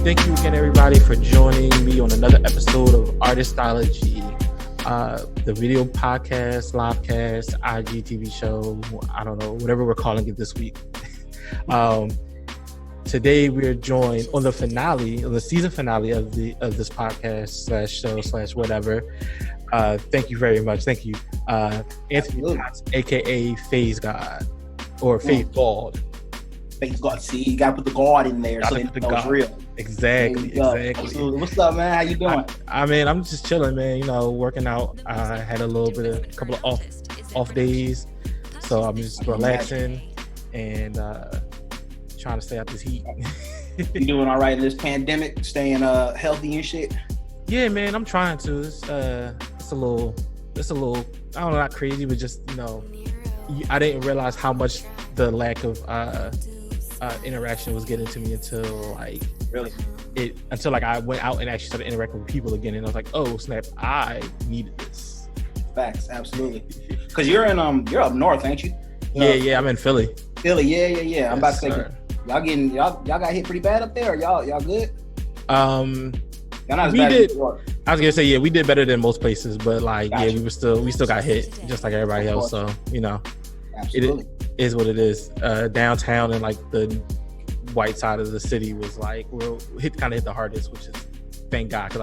Thank you again, everybody, for joining me on another episode of Artistology, the video podcast, LiveCast, IGTV show. I don't know, whatever we're calling it this week. Today we're joined on the finale, on the season finale of this podcast slash show slash whatever. Thank you very much. Thank you, Anthony Potts, aka Phase God or Phase God. Phase God. See, you gotta put the God in there so it knows real. Exactly. Absolutely. What's up, man? How you doing? I'm just chilling, man. You know, working out. I had a couple of off days, so I'm just relaxing and trying to stay out this heat. You doing all right in this pandemic? Staying healthy and shit? Yeah, man. I'm trying to. It's a little. I don't know, not crazy, but just I didn't realize how much the lack of interaction was getting to me until I went out and actually started interacting with people again, and I was like, oh snap, I needed this. Facts, absolutely. Because you're up north, ain't you? Yeah, I'm in Philly. Yeah. I'm about to say, y'all got hit pretty bad up there. Y'all good? Y'all not as bad as New York. I was gonna say, yeah, we did better than most places, but we still got hit just like everybody else. So absolutely. It is what it is. Downtown and like the white side of the city was like hit the hardest, which is thank God, because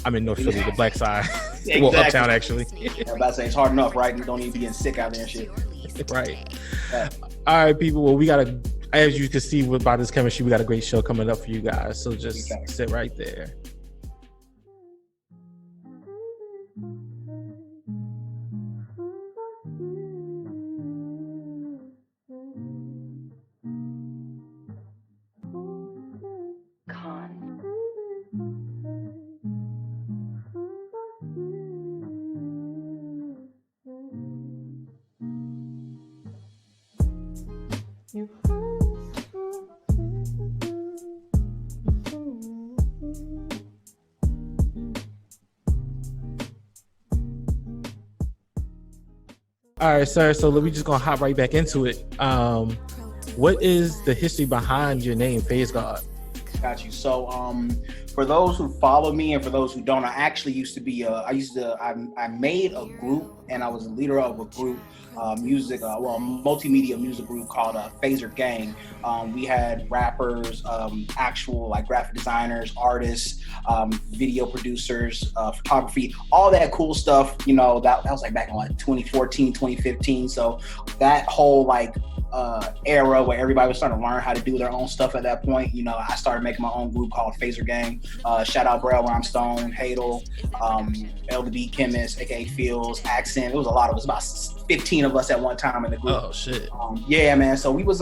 I'm in North Philly, the black side. Exactly. Well, uptown actually. I'm about to say it's hard enough, right? You don't need to be getting sick out there and shit. Right. All right, people. Well, we gotta, as you can see by this chemistry, we got a great show coming up for you guys. So just sit right there. All right, sir. So we just gonna hop right back into it. What is the history behind your name, Phase God? Got you. So, for those who follow me and for those who don't, I actually used to be. I made a group and I was a leader of a group, multimedia music group called Phaser Gang. We had rappers, actual like graphic designers, artists, video producers, photography, all that cool stuff. That was like back in like 2014, 2015. So that whole era where everybody was starting to learn how to do their own stuff at that point. I started making my own group called Phaser Gang. Shout out Brell Rhymestone, Hadel, LDB Chemist, aka Fields, Accent. It was a lot of us, about 15 of us at one time in the group. Oh shit. Yeah, man. So we was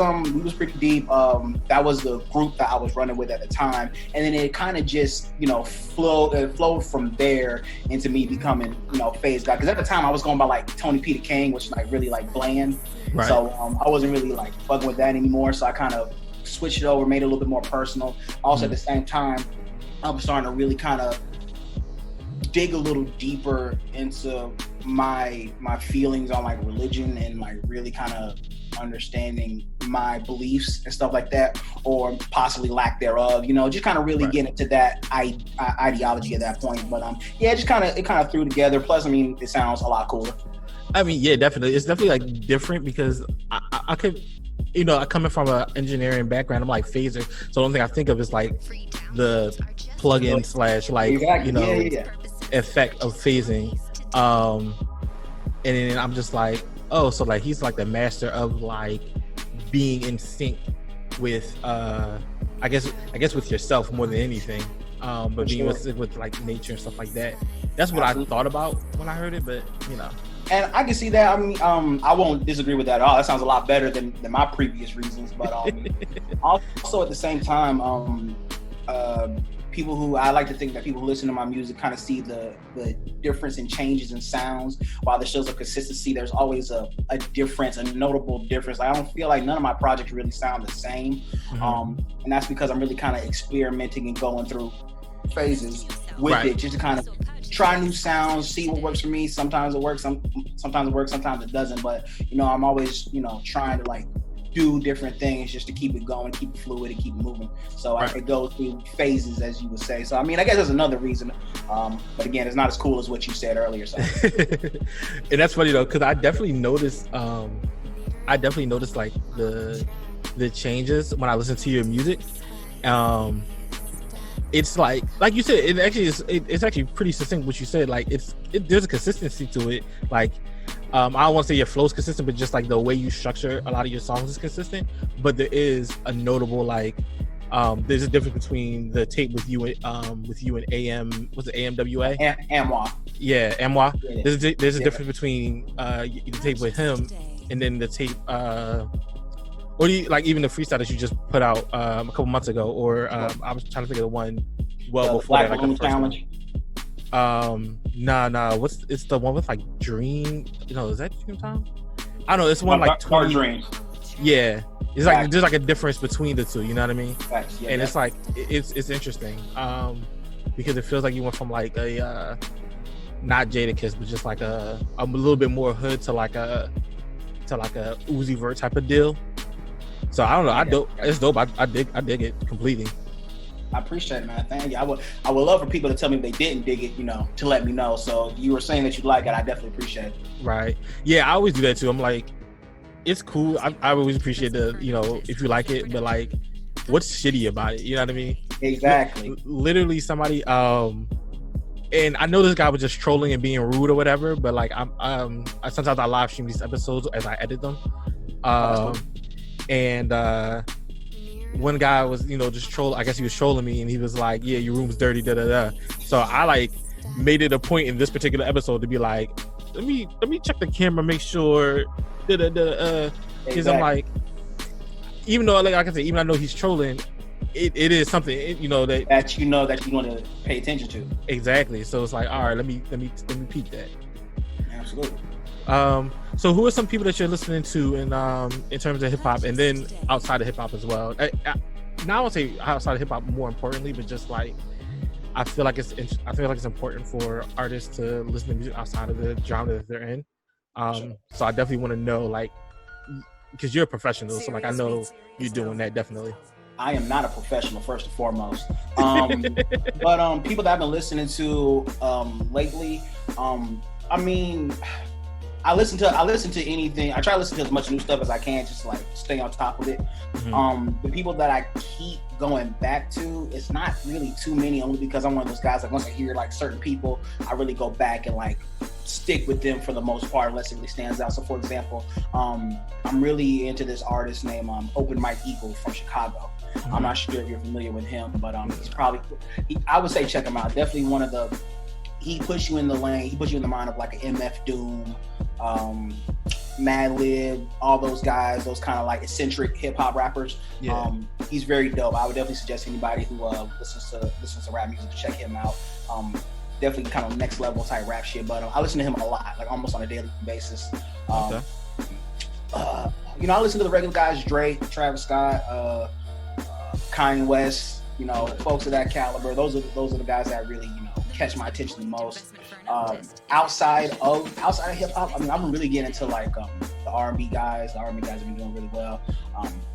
pretty deep. That was the group that I was running with at the time, and then it kind of just flowed from there into me becoming Phase God. Because at the time I was going by like Tony P the King, which is like really like bland. Right. So I wasn't really like fucking with that anymore. So I kind of switched it over, made it a little bit more personal. Also at the same time, I was starting to really kind of dig a little deeper into my feelings on like religion and like really kind of understanding my beliefs and stuff like that, or possibly lack thereof. Just kind of really get into that ideology at that point. But it kind of threw together. Plus, it sounds a lot cooler. Yeah, definitely. It's definitely like different because I could, coming from an engineering background, I'm like phaser. So the only thing I think of is like the plug-in slash effect of phasing. And then I'm just like, oh, so like he's like the master of like being in sync with I guess with yourself more than anything. But being with like nature and stuff like that. That's what I thought about when I heard it, but And I can see that. I won't disagree with that at all. That sounds a lot better than my previous reasons. But also at the same time, people who I like to think that people who listen to my music kind of see the difference in changes in sounds. While there shows a consistency, there's always a difference, a notable difference. I don't feel like none of my projects really sound the same. Mm-hmm. And that's because I'm really kind of experimenting and going through phases with it, just to kind of try new sounds, see what works for me. Sometimes it works, sometimes it works, sometimes it doesn't. But I'm always trying to like do different things just to keep it going, keep it fluid, and keep it moving. So it goes through phases, as you would say. So I mean, I guess there's another reason, but again, it's not as cool as what you said earlier. So. And that's funny though, because I definitely noticed like the changes when I listen to your music. It's like you said, it's actually pretty succinct what you said. Like there's a consistency to it. Like I don't want to say your flow's consistent, but just like the way you structure a lot of your songs is consistent. But there is a notable like there's a difference between the tape with you and AM, was it AMWA? Amwa. Yeah, Amwa. Yeah. There's a difference between the tape with him and then the tape or like even the freestyle that you just put out a couple months ago, or I was trying to think of the one before Black that, like the first Challenge. One. Nah. It's the one with like Dream? Is that Dream Time? I don't know. It's one like 20 Dreams. Yeah, it's like there's like a difference between the two. You know what I mean? Facts, yeah, and it's like it's interesting because it feels like you went from like a not Jadakiss, but just like a little bit more hood to like a Uzi Vert type of deal. So I don't know. It's dope. I dig it completely. I appreciate it, man. Thank you. I would love for people to tell me if they didn't dig it, to let me know. So you were saying that you like it. I definitely appreciate it. Right. Yeah, I always do that too. I'm like, it's cool. I always appreciate the, if you like it, but like, what's shitty about it? You know what I mean? Exactly. Literally somebody, and I know this guy was just trolling and being rude or whatever, but like sometimes I live stream these episodes as I edit them. And one guy was, just troll. I guess he was trolling me, and he was like, "Yeah, your room's dirty, da da da." So I like made it a point in this particular episode to be like, "Let me check the camera, make sure, da da da." Because I'm like, even though like I can say, even I know he's trolling, it is something that you want to pay attention to. Exactly. So it's like, all right, let me peep that. Absolutely. So who are some people that you're listening to in terms of hip hop, and then outside of hip hop as well? Now I won't say outside of hip hop more importantly, but just like I feel like it's important for artists to listen to music outside of the genre that they're in. So I definitely want to know, like, because you're a professional, so like I know you're doing that definitely. I am not a professional, first and foremost. But people that I've been listening to lately, I mean, I listen to anything. I try to listen to as much new stuff as I can, just to, like, stay on top of it. Mm-hmm. The people that I keep going back to, it's not really too many, only because I'm one of those guys that once I hear like certain people, I really go back and like stick with them for the most part, unless it really stands out. So for example, I'm really into this artist named Open Mike Eagle from Chicago. Mm-hmm. I'm not sure if you're familiar with him, but I would say check him out. Definitely one of the, he puts you in the lane, he puts you in the mind of like an MF Doom, Madlib, all those guys, those kind of like eccentric hip hop rappers. Yeah. He's very dope. I would definitely suggest anybody who listens to rap music to check him out. Definitely kind of next level type rap shit, but I listen to him a lot, like almost on a daily basis. Okay. I listen to the regular guys, Drake, Travis Scott, Kanye West, folks of that caliber. Those are the guys that really, catch my attention the most. Outside of hip hop, I mean, I'm really getting into like the R&B guys. The R&B guys have been doing really well.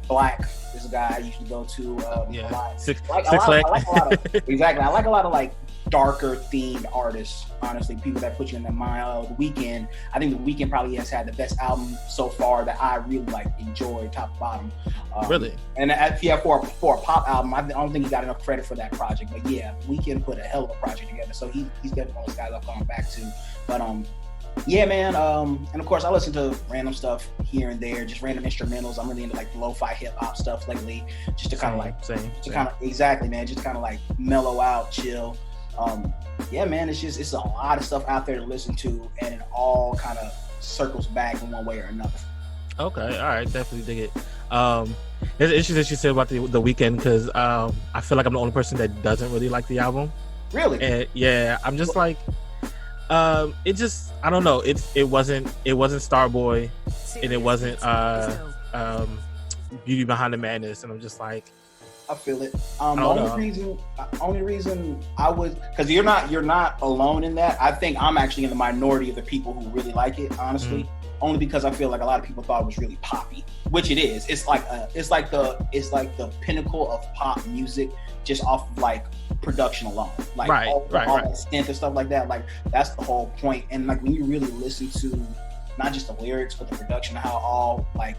Black is a guy I usually go to a lot. Exactly. I like a lot of like darker themed artists, honestly, people that put you in their mind. The Weeknd, I think The Weeknd probably has had the best album so far that I really like, enjoy top to bottom. Really? And for a pop album, I don't think he got enough credit for that project, but yeah, Weeknd put a hell of a project together, so he's definitely one of those guys I've gone back to. But yeah, man, and of course I listen to random stuff here and there, just random instrumentals. I'm really into like lo-fi hip hop stuff lately, just to kind of like exactly, man, just kind of like mellow out, chill. Yeah, man, it's a lot of stuff out there to listen to, and it all kind of circles back in one way or another. Okay, all right, definitely dig it. There's issues that you said about the Weeknd, because I feel like I'm the only person that doesn't really like the album. Really? And yeah, I'm just like, it just, I don't know. It wasn't Starboy, and it wasn't Beauty Behind the Madness, and I'm just like, I feel it. The only reason I would, because you're not alone in that. I think I'm actually in the minority of the people who really like it, honestly. only because I feel like a lot of people thought it was really poppy, which it is. It's like the pinnacle of pop music, just off of like production alone, like all that synth and stuff like that. Like that's the whole point. And like when you really listen to not just the lyrics but the production, how it all like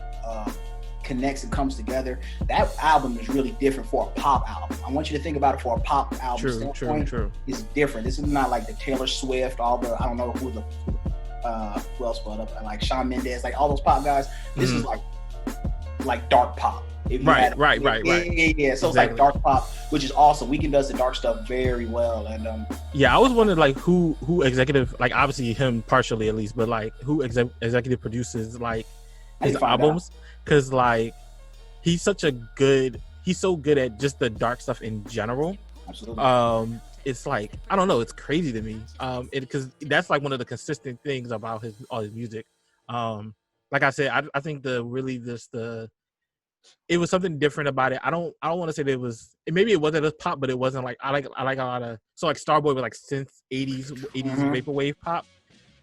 connects and comes together, that album is really different for a pop album. I want you to think about it for a pop album standpoint. True. It's different. This is not like the Taylor Swift, all the, I don't know who else put up, like Shawn Mendes, like all those pop guys. This is like dark pop. Right. So exactly. It's like dark pop, which is awesome. Weeknd does the dark stuff very well. And I was wondering like who executive, like obviously him partially at least, but like who executive produces like his albums, because like he's so good at just the dark stuff in general. Absolutely. It's like, I don't know, it's crazy to me, because that's like one of the consistent things about all his music. Like I said, I think it was something different about it. I don't want to say that maybe it wasn't as pop, but it wasn't like, I like a lot of, so like Starboy with like synth 80s vaporwave pop,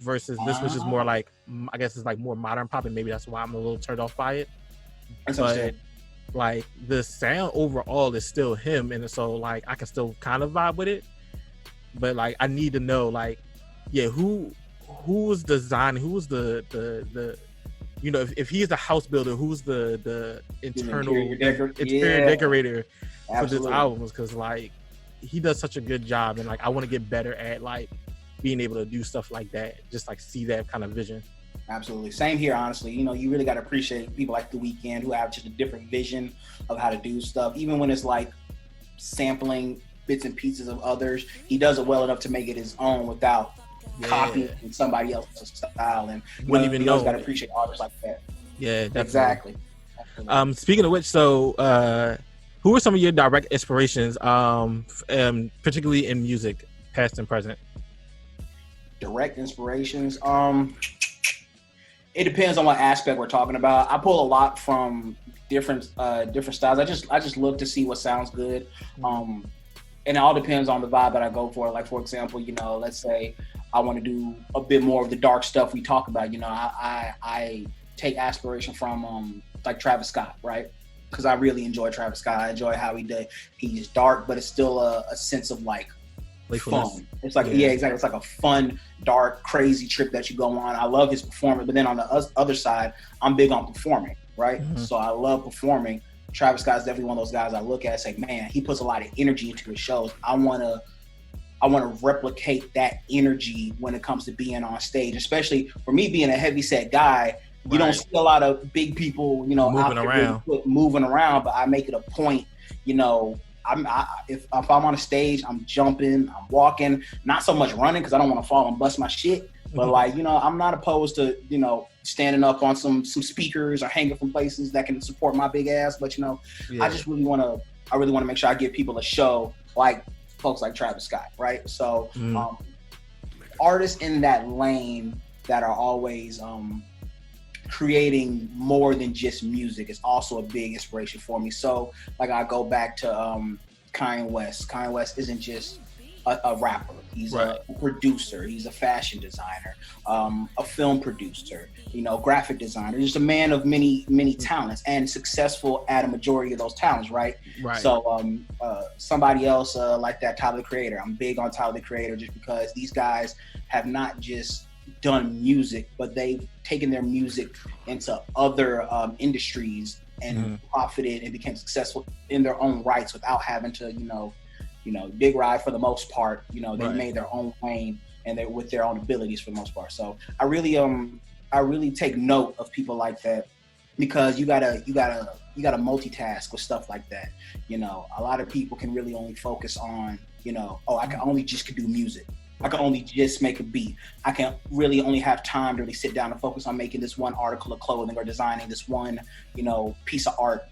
versus this was just more like, I guess it's like more modern pop, and maybe that's why I'm a little turned off by it. But like the sound overall is still him, and so like I can still kind of vibe with it. But like I need to know like, who was designing, who was the you know, if he's the house builder, who's the interior decorator for this album, because like he does such a good job, and like I want to get better at like being able to do stuff like that, just like see that kind of vision. Absolutely. Same here, honestly. You know, you really got to appreciate people like The Weeknd who have just a different vision of how to do stuff. Even when it's like sampling bits and pieces of others, he does it well enough to make it his own without copying somebody else's style. And you got to appreciate artists like that. Yeah, definitely. Exactly. Speaking of which, so who are some of your direct inspirations, particularly in music, past and present? Direct inspirations? It depends on what aspect we're talking about. I pull a lot from different styles. I just look to see what sounds good, and it all depends on the vibe that I go for. Like for example, you know, let's say I want to do a bit more of the dark stuff we talk about. You know, I take aspiration from like Travis Scott, right? Because I really enjoy Travis Scott. I enjoy how he's dark, but it's still a sense of like fun. It's like exactly. It's like a fun, dark, crazy trip that you go on. I love his performance, but then on the other side, I'm big on performing, right? So I love performing. Travis Scott is definitely one of those guys I look at and say, man, he puts a lot of energy into his shows. I want to replicate that energy when it comes to being on stage, especially for me being a heavyset guy. You don't see a lot of big people, you know, moving around, but I make it a point, you know. If I'm on a stage, I'm jumping, I'm walking, not so much running because I don't want to fall and bust my shit. But like, you know, I'm not opposed to, you know, standing up on some speakers or hanging from places that can support my big ass. But you know, I just really want to make sure I give people a show like folks like Travis Scott, right? So artists in that lane that are always creating more than just music is also a big inspiration for me. So like I go back to Kanye West. Kanye West isn't just a rapper. He's a producer. He's a fashion designer, a film producer, you know, graphic designer. Just a man of many talents and successful at a majority of those talents, right? So somebody else like that, Tyler the Creator. I'm big on Tyler the Creator just because these guys have not just done music, but they've taken their music into other industries and profited and became successful in their own rights without having to, you know, dig ride for the most part. You know, they made their own lane and they're with their own abilities for the most part. So I really take note of people like that because you gotta multitask with stuff like that. You know, a lot of people can really only focus on, you know, I can only just do music. I can only just make a beat. I can really only have time to really sit down and focus on making this one article of clothing or designing this one, you know, piece of art.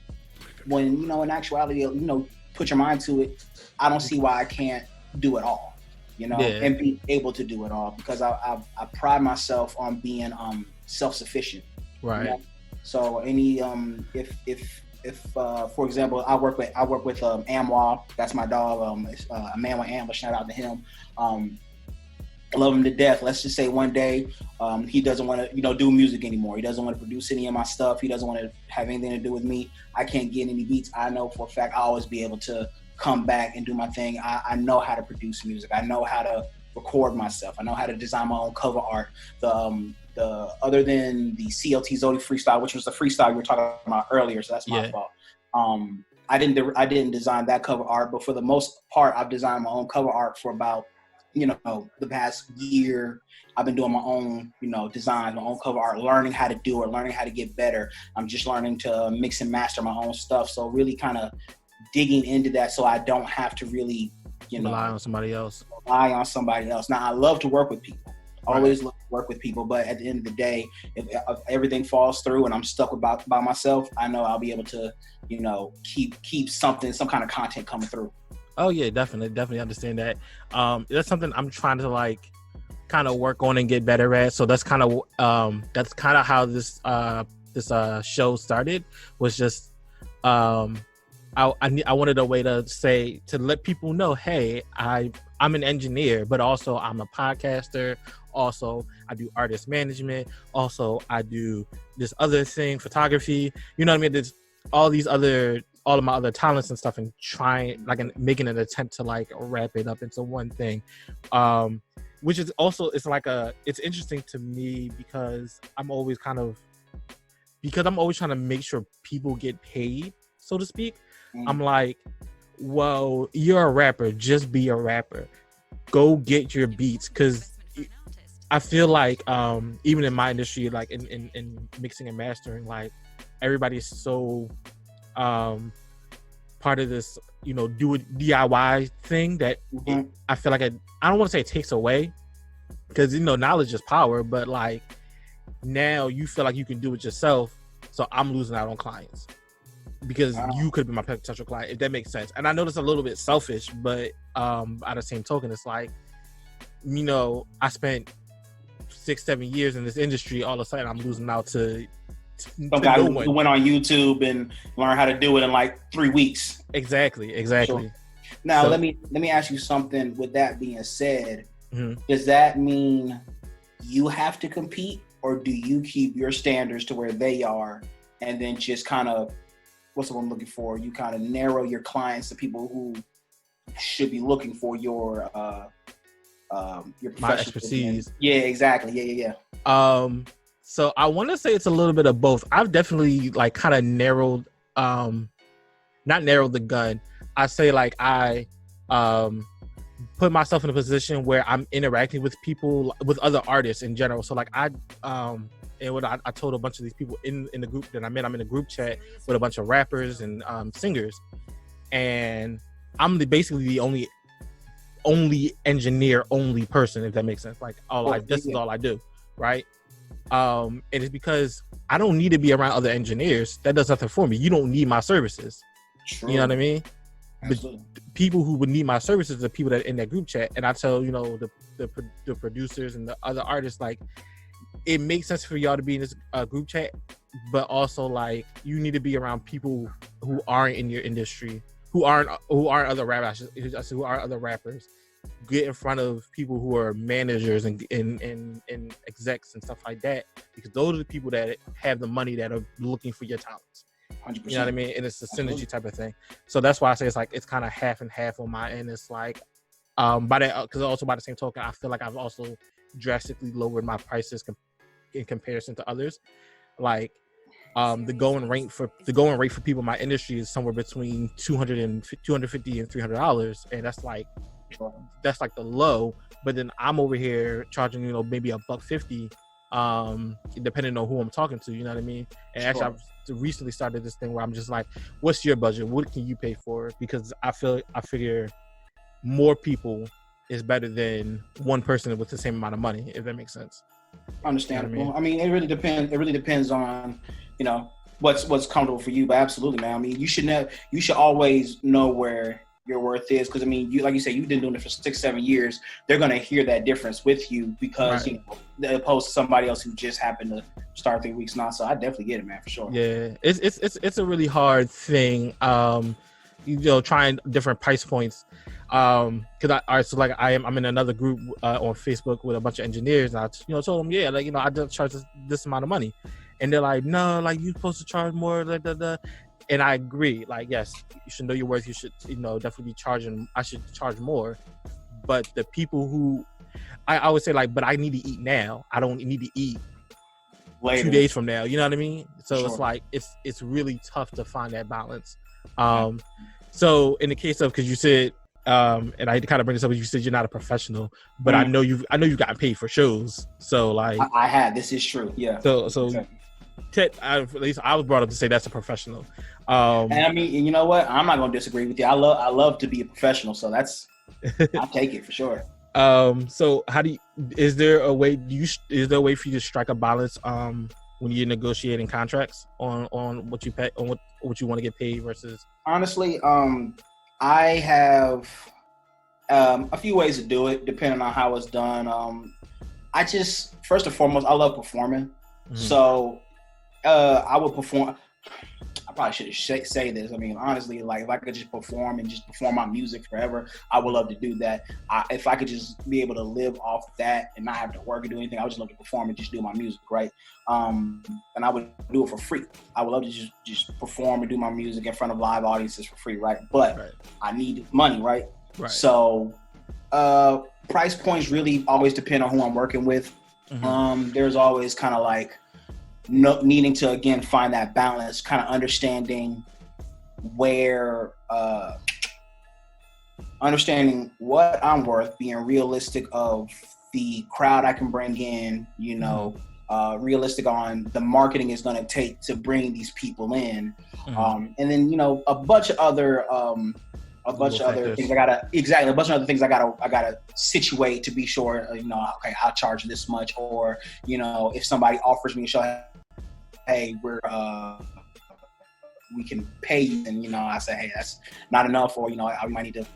When, you know, in actuality, you know, put your mind to it, I don't see why I can't do it all, you know, and be able to do it all because I pride myself on being self-sufficient. Right. You know? So any if for example, I work with Amwa, that's my dog. A man with Amwa, shout out to him. I love him to death. Let's just say one day he doesn't want to, do music anymore. He doesn't want to produce any of my stuff. He doesn't want to have anything to do with me. I can't get any beats. I know for a fact I'll always be able to come back and do my thing. I know how to produce music. I know how to record myself. I know how to design my own cover art. The other than the CLT Zodi freestyle, which was the freestyle you were talking about earlier, so that's my fault. I didn't design that cover art, but for the most part, I've designed my own cover art for about the past year. I've been doing my own, design, my own cover art, learning how to do it, learning how to get better. I'm just learning to mix and master my own stuff. So really kind of digging into that so I don't have to really, rely on somebody else. Now, I love to work with people. Always love to work with people, but at the end of the day, if everything falls through and I'm stuck by myself, I know I'll be able to, keep some kind of content coming through. Oh yeah, definitely understand that. That's something I'm trying to kind of work on and get better at. So that's kind of how this show started. Was just I wanted a way to let people know, hey, I'm an engineer, but also I'm a podcaster. Also, I do artist management. Also, I do this other thing, photography. You know what I mean? There's all of my other talents and stuff, and making an attempt to wrap it up into one thing. Which is also, it's interesting to me because I'm always trying to make sure people get paid, so to speak. I'm like, well, you're a rapper, just be a rapper. Go get your beats, because I feel like even in my industry, in mixing and mastering, everybody's so part of this, do it DIY thing that I feel like I don't want to say it takes away, because knowledge is power, but now you feel like you can do it yourself, so I'm losing out on clients because you could be my potential client, if that makes sense. And I know that's a little bit selfish, but at the same token, it's I spent 6-7 years in this industry. All of a sudden I'm losing out to some guy who went on YouTube and learned how to do it in 3 weeks. Exactly. Sure. Now, let me ask you something. With that being said, does that mean you have to compete, or do you keep your standards to where they are, and then just kind of, what's the one I'm looking for? You kind of narrow your clients to people who should be looking for your my expertise. Yeah, exactly. Yeah. So I want to say it's a little bit of both. I've definitely kind of narrowed, not narrowed the gun. I say I put myself in a position where I'm interacting with people, with other artists in general. So and what I told a bunch of these people in the group that I'm in a group chat with a bunch of rappers and singers, and I'm basically the only engineer, only person, if that makes sense. This is all I do, right? And it's because I don't need to be around other engineers. That does nothing for me. You don't need my services. True. You know what I mean? Absolutely. But people who would need my services are the people that are in that group chat. And I tell the producers and the other artists, it makes sense for y'all to be in this group chat, but also you need to be around people who aren't in your industry, who aren't other rappers. Who aren't other rappers. Get in front of people who are managers and execs and stuff like that, because those are the people that have the money that are looking for your talents. 100%. You know what I mean? And it's a synergy type of thing. So that's why I say it's kind of half and half on my end. It's by that, because also by the same token, I feel like I've also drastically lowered my prices in comparison to others. The going rate for people in my industry is somewhere between $250 and $300, and that's the low. But then I'm over here charging maybe $150, depending on who I'm talking to. You know what I mean? And actually, I've recently started this thing where I'm just what's your budget? What can you pay for? Because I figure more people is better than one person with the same amount of money, if that makes sense. Understandable. You know what I mean, it really depends on what's comfortable for you. But absolutely, man. I mean, you should always know where your worth is, because I mean, you, like you said, you've been doing it for 6-7 years. They're gonna hear that difference with you, because right. Opposed to somebody else who just happened to start 3 weeks now. So I definitely get it, man, for sure. Yeah, it's a really hard thing. trying different price points. I'm in another group on Facebook with a bunch of engineers, and I told them, I just charge this amount of money, and they're like, no, like you're supposed to charge more, and I agree. Like, yes, you should know your worth. You should, definitely be charging. I should charge more, but the people who I would say, like, but I need to eat now. I don't need to eat later. 2 days from now. You know what I mean? So It's like it's really tough to find that balance. So in the case of, because you said, and I kind of bring this up, you said you're not a professional, but I know you've gotten paid for shows. So like I have. This is true. Yeah. So exactly. At least I was brought up to say that's a professional. And I mean, you know what? I'm not gonna disagree with you. I love to be a professional, so that's I'll take it for sure. So is there a way for you to strike a balance when you're negotiating contracts on what you pay, on what you want to get paid versus? Honestly, I have a few ways to do it depending on how it's done. I just, first and foremost, I love performing. Mm-hmm. So I would perform. I probably shouldn't say this. I mean, honestly, like if I could just perform and just perform my music forever, I would love to do that. If I could just be able to live off that and not have to work or do anything, I would just love to perform and just do my music, right? And I would do it for free. I would love to just perform and do my music in front of live audiences for free, right? But I need money, right? Right. So price points really always depend on who I'm working with. Mm-hmm. There's always kind of like needing to, again, find that balance, kind of understanding understanding what I'm worth, being realistic of the crowd I can bring in, realistic on the marketing is going to take to bring these people in. Mm-hmm. And then, a bunch of other things I gotta situate to be sure, okay, I'll charge this much, or, if somebody offers me a show, hey, we can pay you, and I say, hey, that's not enough, or I might need to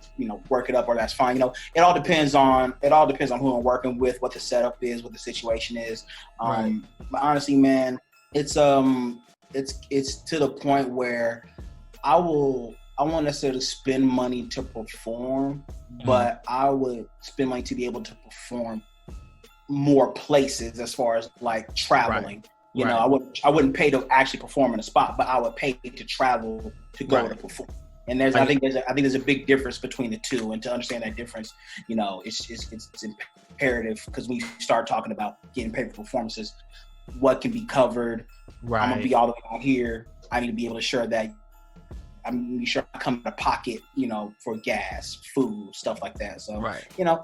work it up, or that's fine. It all depends on who I'm working with, what the setup is, what the situation is. But honestly, man, it's to the point where I won't necessarily spend money to perform, but I would spend money to be able to perform more places as far as like traveling. I wouldn't pay to actually perform in a spot, but I would pay to travel to go to perform. And I think there's a big difference between the two, and to understand that difference, it's imperative, because when you start talking about getting paid for performances, what can be covered. Right. I'm gonna be all the way out here. I need to be able to ensure that I'm sure I come out of pocket, for gas, food, stuff like that. So,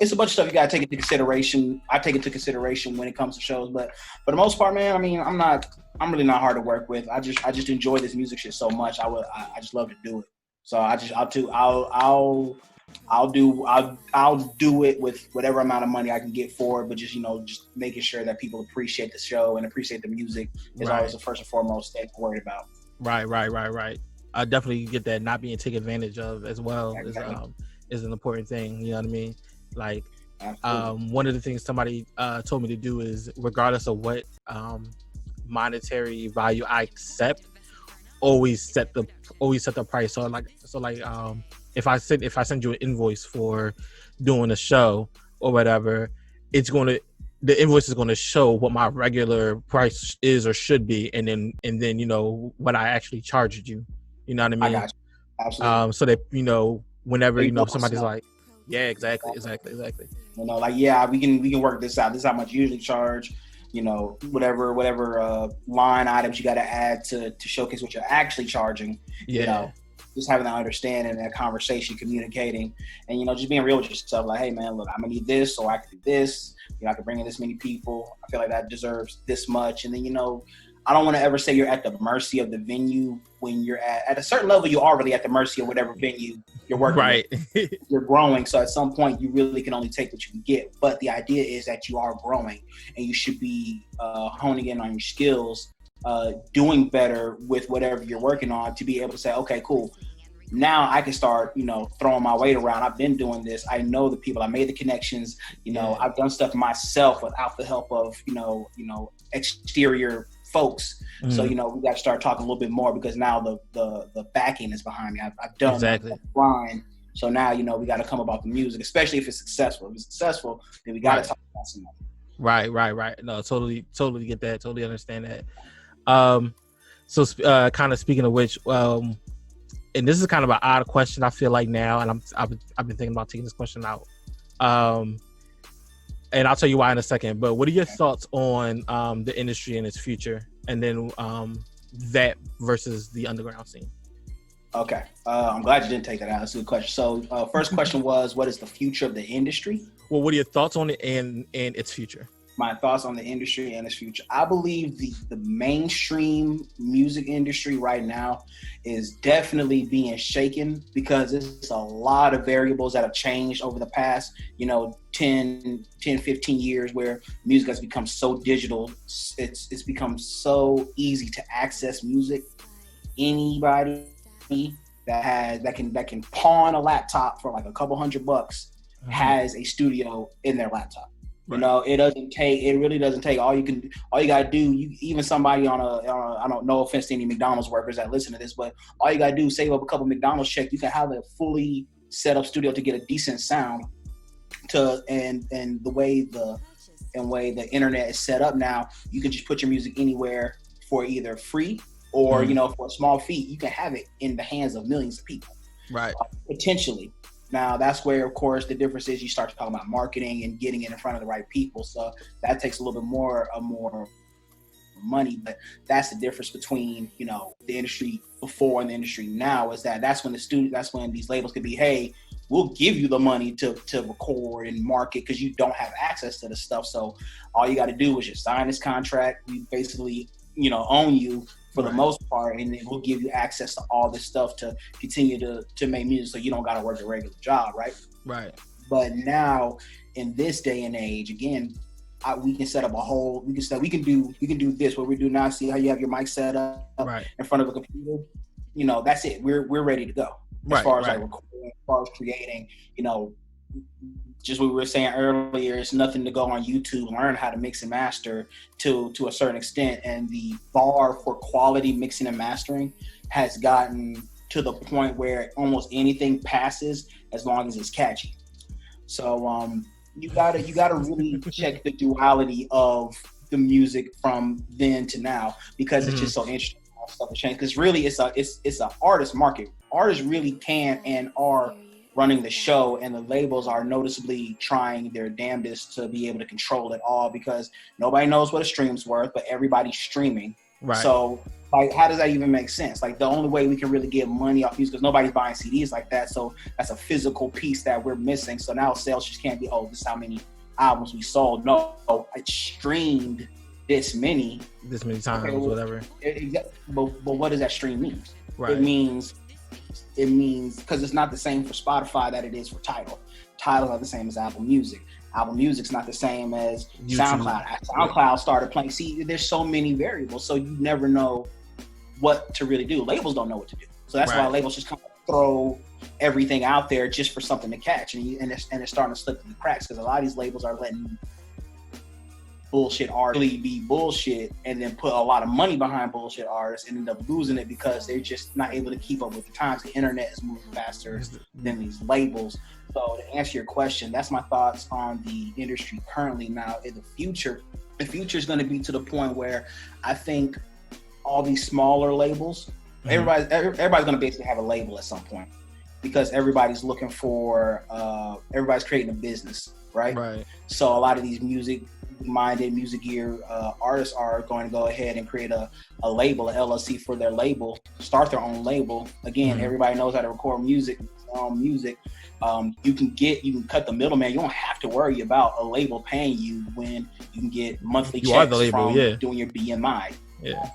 it's a bunch of stuff you got to take into consideration. I take into consideration when it comes to shows, but for the most part, man, I mean, I'm really not hard to work with. I just enjoy this music shit so much. I just love to do it. So I'll do it with whatever amount of money I can get for it, but just making sure that people appreciate the show and appreciate the music is always the first and foremost thing I'm worried about. Right. I definitely get that. Not being taken advantage of as well is an important thing. You know what I mean? Like, one of the things somebody told me to do is, regardless of what monetary value I accept, always set the price. So if I send you an invoice for doing a show or whatever, the invoice is going to show what my regular price is or should be, and then what I actually charged you. You know what I mean? I got you. Absolutely. So that whenever somebody's like, yeah, exactly. We can work this out. This is how much you usually charge. Whatever line items you got to add to showcase what you're actually charging. Yeah. Just having that understanding, that conversation, communicating, and just being real with yourself. Like, hey, man, look, I'm gonna need this, or I can do this. I can bring in this many people. I feel like that deserves this much, and then I don't want to ever say you're at the mercy of the venue. When you're at a certain level, you are really at the mercy of whatever venue you're working with. You're growing. So at some point, you really can only take what you can get. But the idea is that you are growing, and you should be honing in on your skills, doing better with whatever you're working on, to be able to say, okay, cool. Now I can start, throwing my weight around. I've been doing this. I know the people. I made the connections. I've done stuff myself without the help of, exterior folks. So, you know, we got to start talking a little bit more because now the backing is behind me. I've done exactly line. So now, you know, we got to come about the music, especially if it's successful. If it's successful, then we got to talk about some money. Right. No, totally get that. Totally understand that. So kind of speaking of which, and this is kind of an odd question, I feel like now, and I've been thinking about taking this question out. And I'll tell you why in a second. But what are your thoughts on the industry and its future, and then that versus the underground scene? Okay, I'm glad you didn't take that out. That's a good question. So, first question was, what is the future of the industry? Well, what are your thoughts on it and its future? My thoughts on the industry and its future. I believe the mainstream music industry right now is definitely being shaken because there's a lot of variables that have changed over the past, 10, 15 years where music has become so digital. It's become so easy to access music. Anybody that can pawn a laptop for like a couple $100 has a studio in their laptop. Right. It really doesn't take all you gotta do, even somebody on I don't know, offense to any McDonald's workers that listen to this, but all you gotta do is save up a couple McDonald's checks. You can have a fully set up studio to get a decent sound and the way the internet is set up now, you can just put your music anywhere for either free or, for a small fee. You can have it in the hands of millions of people. Right. Potentially. Now, that's where, of course, the difference is you start to talk about marketing and getting it in front of the right people. So that takes a little bit more money. But that's the difference between, the industry before and the industry now is that's when these labels could be, hey, we'll give you the money to record and market because you don't have access to the stuff. So all you got to do is just sign this contract. We basically, own you for the most part, and then we'll give you access to all this stuff to continue to make music so you don't got to work a regular job, right? Right. But now, in this day and age, again, we can set up we can do this, what we do now. See how you have your mic set up in front of a computer? That's it. We're ready to go. As far as like recording, as far as creating, just what we were saying earlier, it's nothing to go on YouTube, learn how to mix and master to a certain extent. And the bar for quality mixing and mastering has gotten to the point where almost anything passes as long as it's catchy. So you gotta really check the duality of the music from then to now because it's just so interesting how stuff has changed. Because really it's an artist market. Artists really can and are running the show, and the labels are noticeably trying their damnedest to be able to control it all because nobody knows what a stream's worth, but everybody's streaming. Right. So, like, how does that even make sense? Like, the only way we can really get money off music because nobody's buying CDs like that. So that's a physical piece that we're missing. So now sales just can't be, this is how many albums we sold. No, I streamed this many times, whatever. But what does that stream mean? Right. It means because it's not the same for Spotify that it is for Tidal. Tidal's not the same as Apple Music. Apple Music's not the same as YouTube. SoundCloud started playing. See, there's so many variables, so you never know what to really do. Labels don't know what to do, so that's why labels just kind of throw everything out there just for something to catch, and it's starting to slip through the cracks because a lot of these labels are letting bullshit artists really be bullshit and then put a lot of money behind bullshit artists and end up losing it because they're just not able to keep up with the times. The internet is moving faster than these labels. So to answer your question, that's my thoughts on the industry currently. Now in the future is going to be to the point where I think all these smaller labels, everybody's going to basically have a label at some point because everybody's looking for, everybody's creating a business, right? So a lot of these music-minded, music gear artists are going to go ahead and create a label, an LLC for their label, start their own label. Again, everybody knows how to record music. You can cut the middleman. You don't have to worry about a label paying you when you can get monthly checks from doing your BMI. Yeah.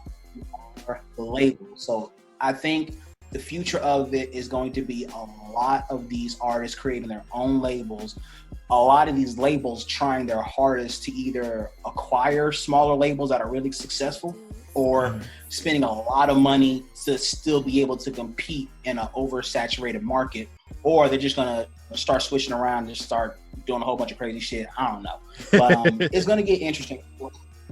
The label. So I think the future of it is going to be a lot of these artists creating their own labels. A lot of these labels trying their hardest to either acquire smaller labels that are really successful or spending a lot of money to still be able to compete in an oversaturated market, or they're just going to start switching around and start doing a whole bunch of crazy shit. I don't know. But it's going to get interesting.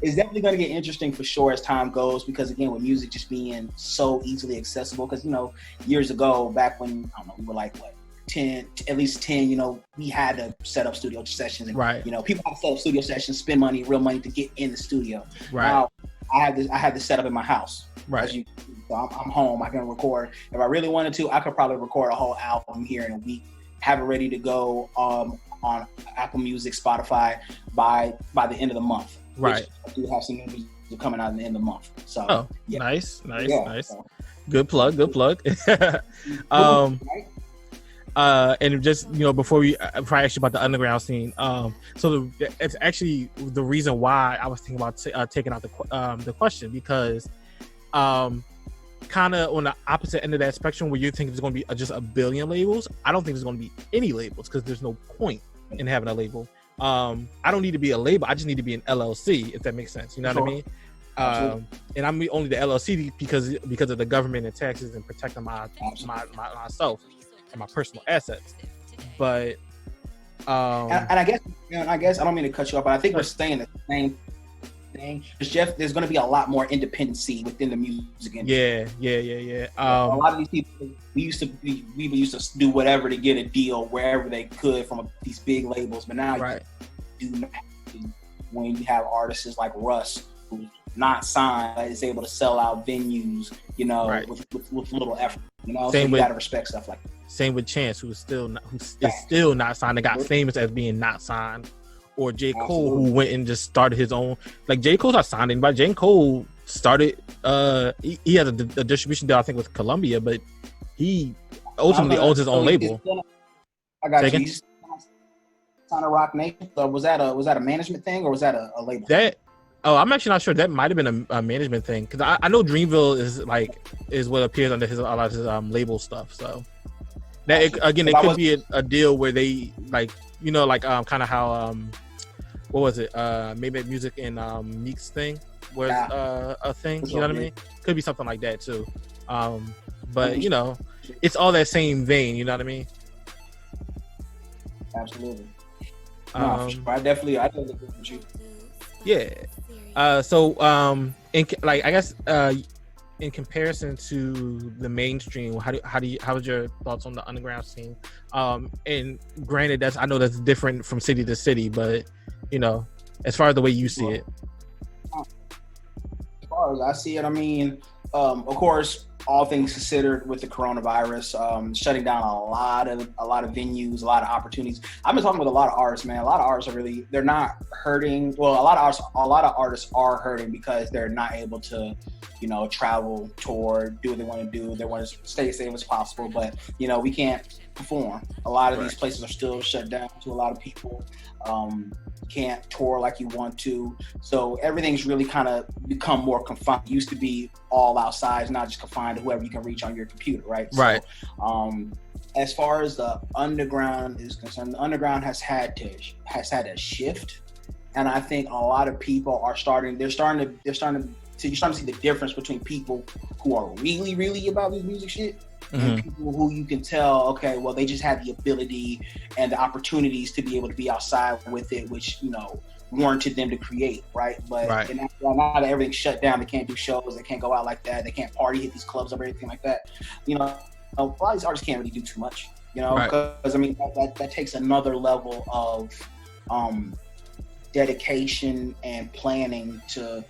it's definitely going to get interesting for sure as time goes, because again, with music just being so easily accessible, because, you know, years ago, back when, I don't know, we were like, what, 10, at least 10, you know, we had to set up studio sessions. And, right. You know, people have to set up studio sessions, spend money, real money to get in the studio. Right. Now, I had this set up in my house. Right. So I'm home. I can record. If I really wanted to, I could probably record a whole album here in a week, have it ready to go on Apple Music, Spotify by the end of the month. Right. I do have some new music coming out in the end of the month. So yeah. Nice. So. Good plug. And just, you know, before I ask you about the underground scene, so it's actually the reason why I was thinking about taking out the question, because kind of on the opposite end of that spectrum, where you think there's going to be just a billion labels, I don't think there's going to be any labels, because there's no point in having a label. I don't need to be a label, I just need to be an LLC, if that makes sense. You know what I mean? And I'm only the LLC because of the government and taxes and protecting myself and my personal assets. But and I guess I don't mean to cut you off, but I think we're saying the same thing. There's going to be a lot more independency within the music industry. Yeah. A lot of these people, we used to do whatever to get a deal wherever they could from these big labels, but now you do not have to, when you have artists like Russ, who's not signed, is able to sell out venues, you know, with little effort. You know, so you gotta respect stuff like that. Same with Chance, who is still not signed and got famous as being not signed, or J. Cole, who went and just started his own. Like, J. Cole's not signed anybody. J. Cole started. He has a distribution deal, I think, with Columbia, but he ultimately owns his own label. I got you. Signed a Rock Nation. Was that a management thing, or was that a label? I'm actually not sure. That might have been a management thing, because I know Dreamville is what appears under a lot of his label stuff. So that it could be a deal where they, like, you know, like kind of how what was it? Maybe Music and Meek's thing was a thing. You know what I mean? Could be something like that too. But you know, it's all that same vein. You know what I mean? Absolutely. No, sure. I definitely agree with you. Yeah. In comparison to the mainstream, how's your thoughts on the underground scene? And granted, I know that's different from city to city, but you know, as far as the way you see it. As far as I see it, I mean, of course, all things considered, with the coronavirus, shutting down a lot of venues, a lot of opportunities. I've been talking with a lot of artists, man. A lot of artists they're not hurting. Well, a lot of artists are hurting because they're not able to, you know, travel, tour, do what they want to do. They want to stay as safe as possible, but you know, we can't perform. A lot of these places are still shut down to a lot of people. Can't tour like you want to, so everything's really kind of become more confined. It used to be all outside, not just confined to whoever you can reach on your computer, right? Right. So, as far as the underground is concerned, the underground has had a shift, and I think a lot of people are starting to see the difference between people who are really, really about this music shit, and people who you can tell, okay, well, they just have the ability and the opportunities to be able to be outside with it, which, you know, warranted them to create, right? But now that everything's shut down, they can't do shows, they can't go out like that, they can't party, hit these clubs or anything like that. You know, a lot of these artists can't really do too much, you know, because I mean, that takes another level of dedication and planning to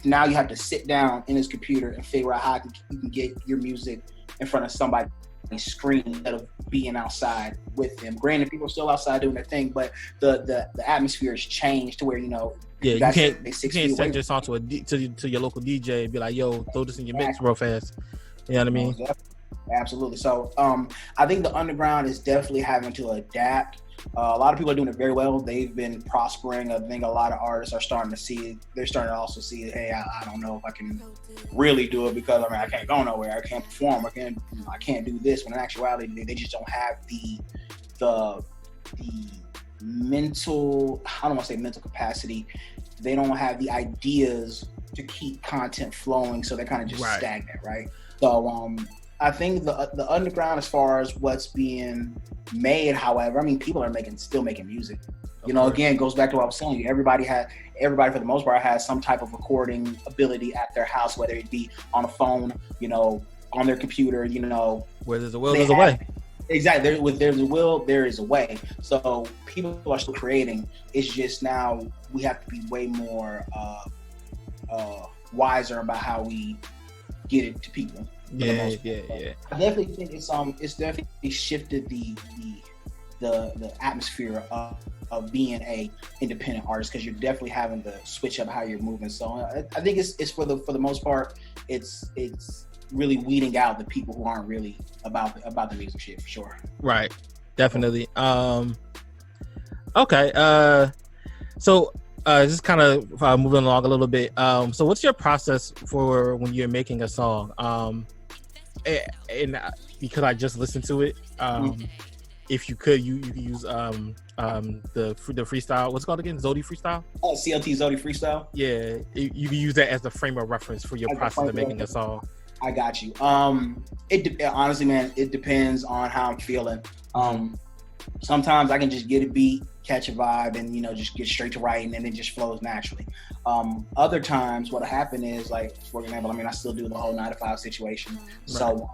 now you have to sit down in his computer and figure out how you can get your music in front of somebody's screen instead of being outside with them. Granted, people are still outside doing their thing, but the atmosphere has changed to where, you know, you can't send your song to your local DJ and be like, yo, throw this in your mix real fast. You know what I mean? Absolutely. So I think the underground is definitely having to adapt. A lot of people are doing it very well. They've been prospering. I think a lot of artists are starting to see it. They're starting to also see, hey, I don't know if I can really do it, because I mean, I can't go nowhere. I can't perform. I can't do this. When in actuality, they just don't have the mental, I don't want to say mental capacity. They don't have the ideas to keep content flowing, so they're kind of just stagnant, right? So I think the underground, as far as what's being made, however, I mean, people are still making music. You know, again, it goes back to what I was telling you. Everybody for the most part has some type of recording ability at their house, whether it be on a phone, you know, on their computer, you know. Where there's a will, there's a way. Exactly. There's a will, there is a way. So people are still creating. It's just now we have to be way more wiser about how we get it to people. Yeah. I definitely think it's definitely shifted the atmosphere of being a independent artist, because you're definitely having to switch up how you're moving. So I think it's for the most part, it's really weeding out the people who aren't really about the music shit, for sure. Right. Definitely. Okay. So just kind of moving along a little bit. So what's your process for when you're making a song? And because I just listened to it, if you could, you could use the freestyle. What's it called again? Zodi freestyle. Oh, CLT Zodi freestyle. Yeah, you can use that as the frame of reference for your process of making a song. I got you. Honestly, man, it depends on how I'm feeling. Sometimes I can just get a beat, catch a vibe, and, you know, just get straight to writing, and it just flows naturally. Other times what'll happen is, like, for example, I mean, I still do the whole 9-to-5 situation. Right. So,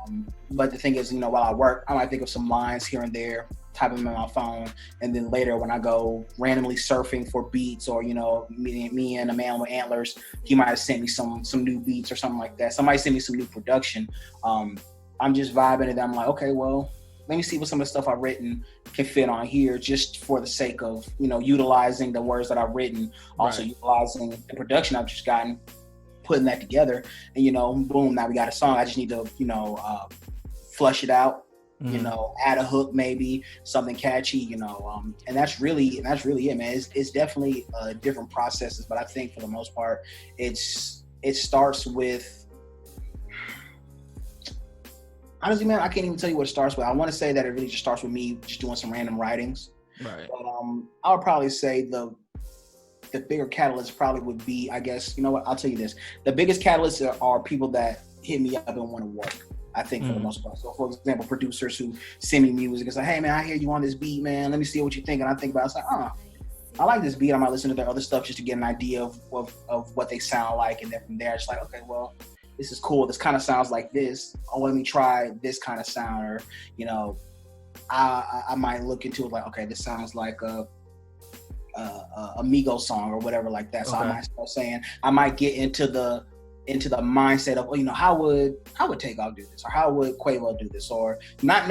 but the thing is, you know, while I work, I might think of some lines here and there, type them in my phone, and then later when I go randomly surfing for beats, or, you know, me and a man with antlers, he might have sent me some new beats or something like that. Somebody sent me some new production. I'm just vibing, and I'm like, okay, well, let me see what some of the stuff I've written can fit on here, just for the sake of, you know, utilizing the words that I've written, also utilizing the production I've just gotten, putting that together, and, you know, boom, now we got a song. I just need to, you know, flush it out, you know, add a hook, maybe something catchy, you know, and that's really it, man. It's definitely different processes, but I think for the most part, it starts with, honestly, man, I can't even tell you what it starts with. I want to say that it really just starts with me just doing some random writings. Right. But I would probably say the bigger catalyst probably would be, I guess, you know what, I'll tell you this. The biggest catalysts are people that hit me up and want to work, I think, for the most part. So, for example, producers who send me music and say, hey, man, I hear you on this beat, man. Let me see what you think. And I think about it. It's like, I like this beat. I might listen to their other stuff just to get an idea of what they sound like. And then from there, it's like, okay, well, this is cool. This kind of sounds like this. Oh, let me try this kind of sound. Or, you know, I might look into it like, okay, this sounds like a Migos song or whatever like that. So I might start saying, I might get into the mindset of, oh, you know, how would Takeoff do this, or how would Quavo do this, or not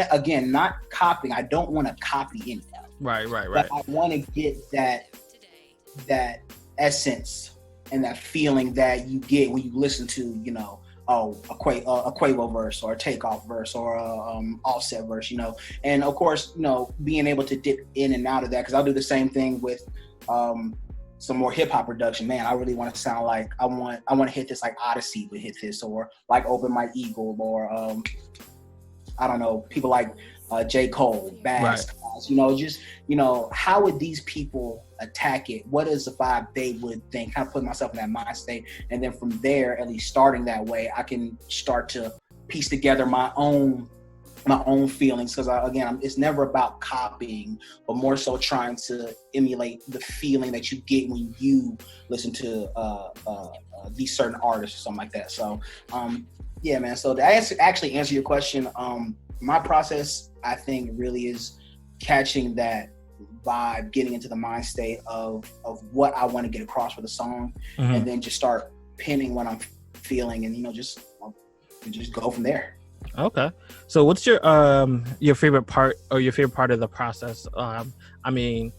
copying. I don't want to copy anything. Right. But I want to get that essence and that feeling that you get when you listen to, you know, a Quavo verse, or a Takeoff verse, or a Offset verse, you know. And of course, you know, being able to dip in and out of that, because I'll do the same thing with some more hip hop production. Man, I really want to sound like I want to hit this like Odyssey would hit this, or like Open My Eagle, or I don't know, people like J. Cole, Bass, you know, just, you know, how would these people attack it? What is the vibe they would think? Kind of put myself in that mind state, and then from there, at least starting that way, I can start to piece together my own feelings. Because again, it's never about copying, but more so trying to emulate the feeling that you get when you listen to these certain artists or something like that. So, yeah, man. So to actually answer your question, my process, I think, really is catching that vibe, getting into the mind state of what I want to get across with a song, and then just start pinning what I'm feeling, and, you know, just go from there. Okay. So what's your favorite part, or your favorite part of the process? I mean,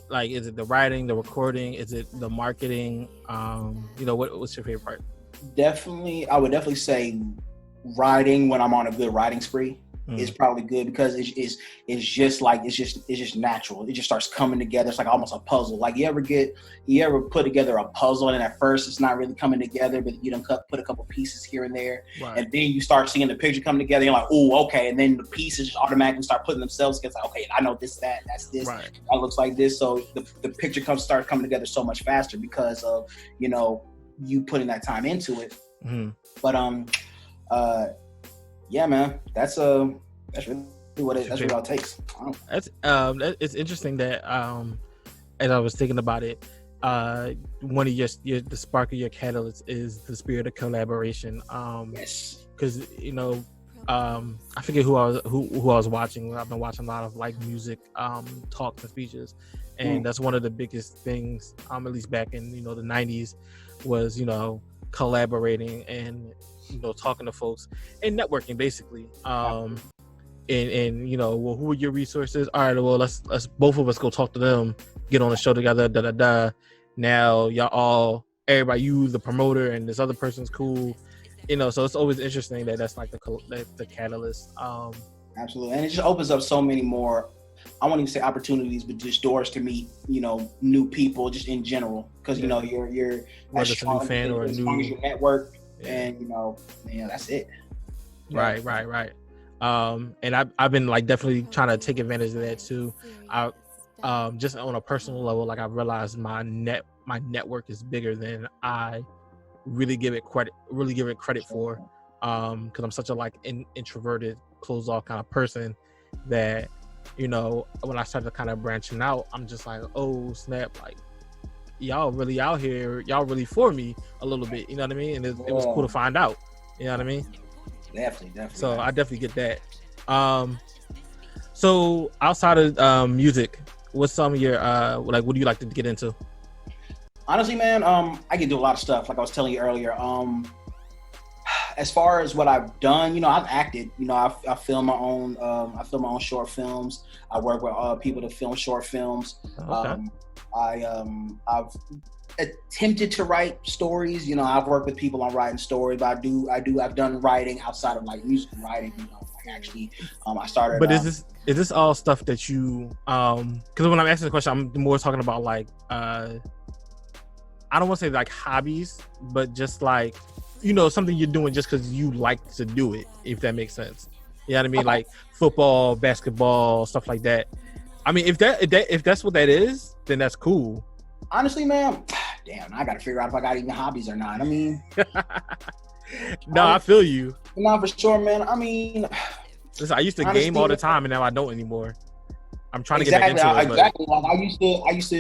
like, is it the writing, the recording? Is it the marketing? You know, what's your favorite part? I would definitely say writing when I'm on a good writing spree. Is probably good, because it's just natural. It just starts coming together. It's like almost a puzzle. Like, you ever put together a puzzle, and at first it's not really coming together, but you done put a couple pieces here and there, and then you start seeing the picture come together. You're like, oh, okay, and then the pieces just automatically start putting themselves together. Like, okay, I know this, that's this, that looks like this. So the picture starts coming together so much faster because of, you know, you putting that time into it. But yeah, man, that's really what it all takes. That's it's interesting that as I was thinking about it, one of the spark of your catalyst is the spirit of collaboration. Yes. Because I forget who I was watching. I've been watching a lot of like music talks and speeches, and that's one of the biggest things, at least back in the 90s, was collaborating and talking to folks and networking basically. And well, who are your resources? All right, well, let's both of us go talk to them, get on the show together, now everybody, you the promoter and this other person's cool, so it's always interesting that's like the catalyst. Absolutely. And it just opens up so many more, I won't even say opportunities, but just doors to meet new people just in general, because you're whether it's a new fan or a new your network, and that's it. Right. And I've been like definitely trying to take advantage of that too. I just on a personal level, like I've realized my network is bigger than I really give it credit for, because I'm such a like introverted, closed off kind of person that when I started kind of branching out, I'm just like, oh snap, like y'all really out here, y'all really for me a little bit, you know what I mean? And it was cool to find out, you know what I mean? Definitely. So I definitely get that. So outside of music, what's some of your like, what do you like to get into? Honestly, man, I can do a lot of stuff. Like I was telling you earlier. As far as what I've done, I've acted. I film my own. I film my own short films. I work with people to film short films. Okay. I've attempted to write stories. I've worked with people on writing stories, but I've done writing outside of like musical writing. Like actually, I started. But is this all stuff that you? Because when I'm asking the question, I'm more talking about like I don't want to say like hobbies, but just like something you're doing just because you like to do it, if that makes sense. You know what I mean? Okay. Like football, basketball, stuff like that. I mean, if that's what that is, then that's cool. Honestly, man, damn, I got to figure out if I got even hobbies or not. I mean, no, I feel you. No, for sure, man. I mean, listen, I used to game all the time, and now I don't anymore. I'm trying to get exactly, back into it. Exactly. Like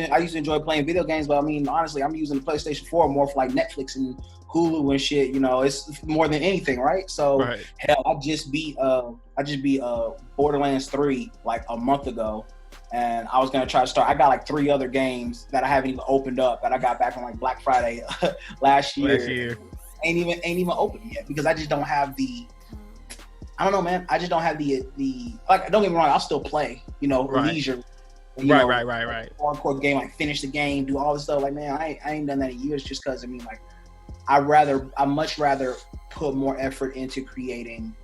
I used to enjoy playing video games, but I mean, honestly, I'm using the PlayStation 4 more for like Netflix and Hulu and shit. It's more than anything, right? So right. Hell, I just beat Borderlands 3 like a month ago, and I was gonna try to start. I got like 3 other games that I haven't even opened up that I got back on like Black Friday last year. Ain't even opened yet because I just don't have the. I don't know, man. I just don't have the like. Don't get me wrong. I'll still play. Right. Leisure. Right. Hardcore game, like finish the game, do all this stuff. Like, man, I ain't done that in years just because. I mean, like, I much rather put more effort into creating,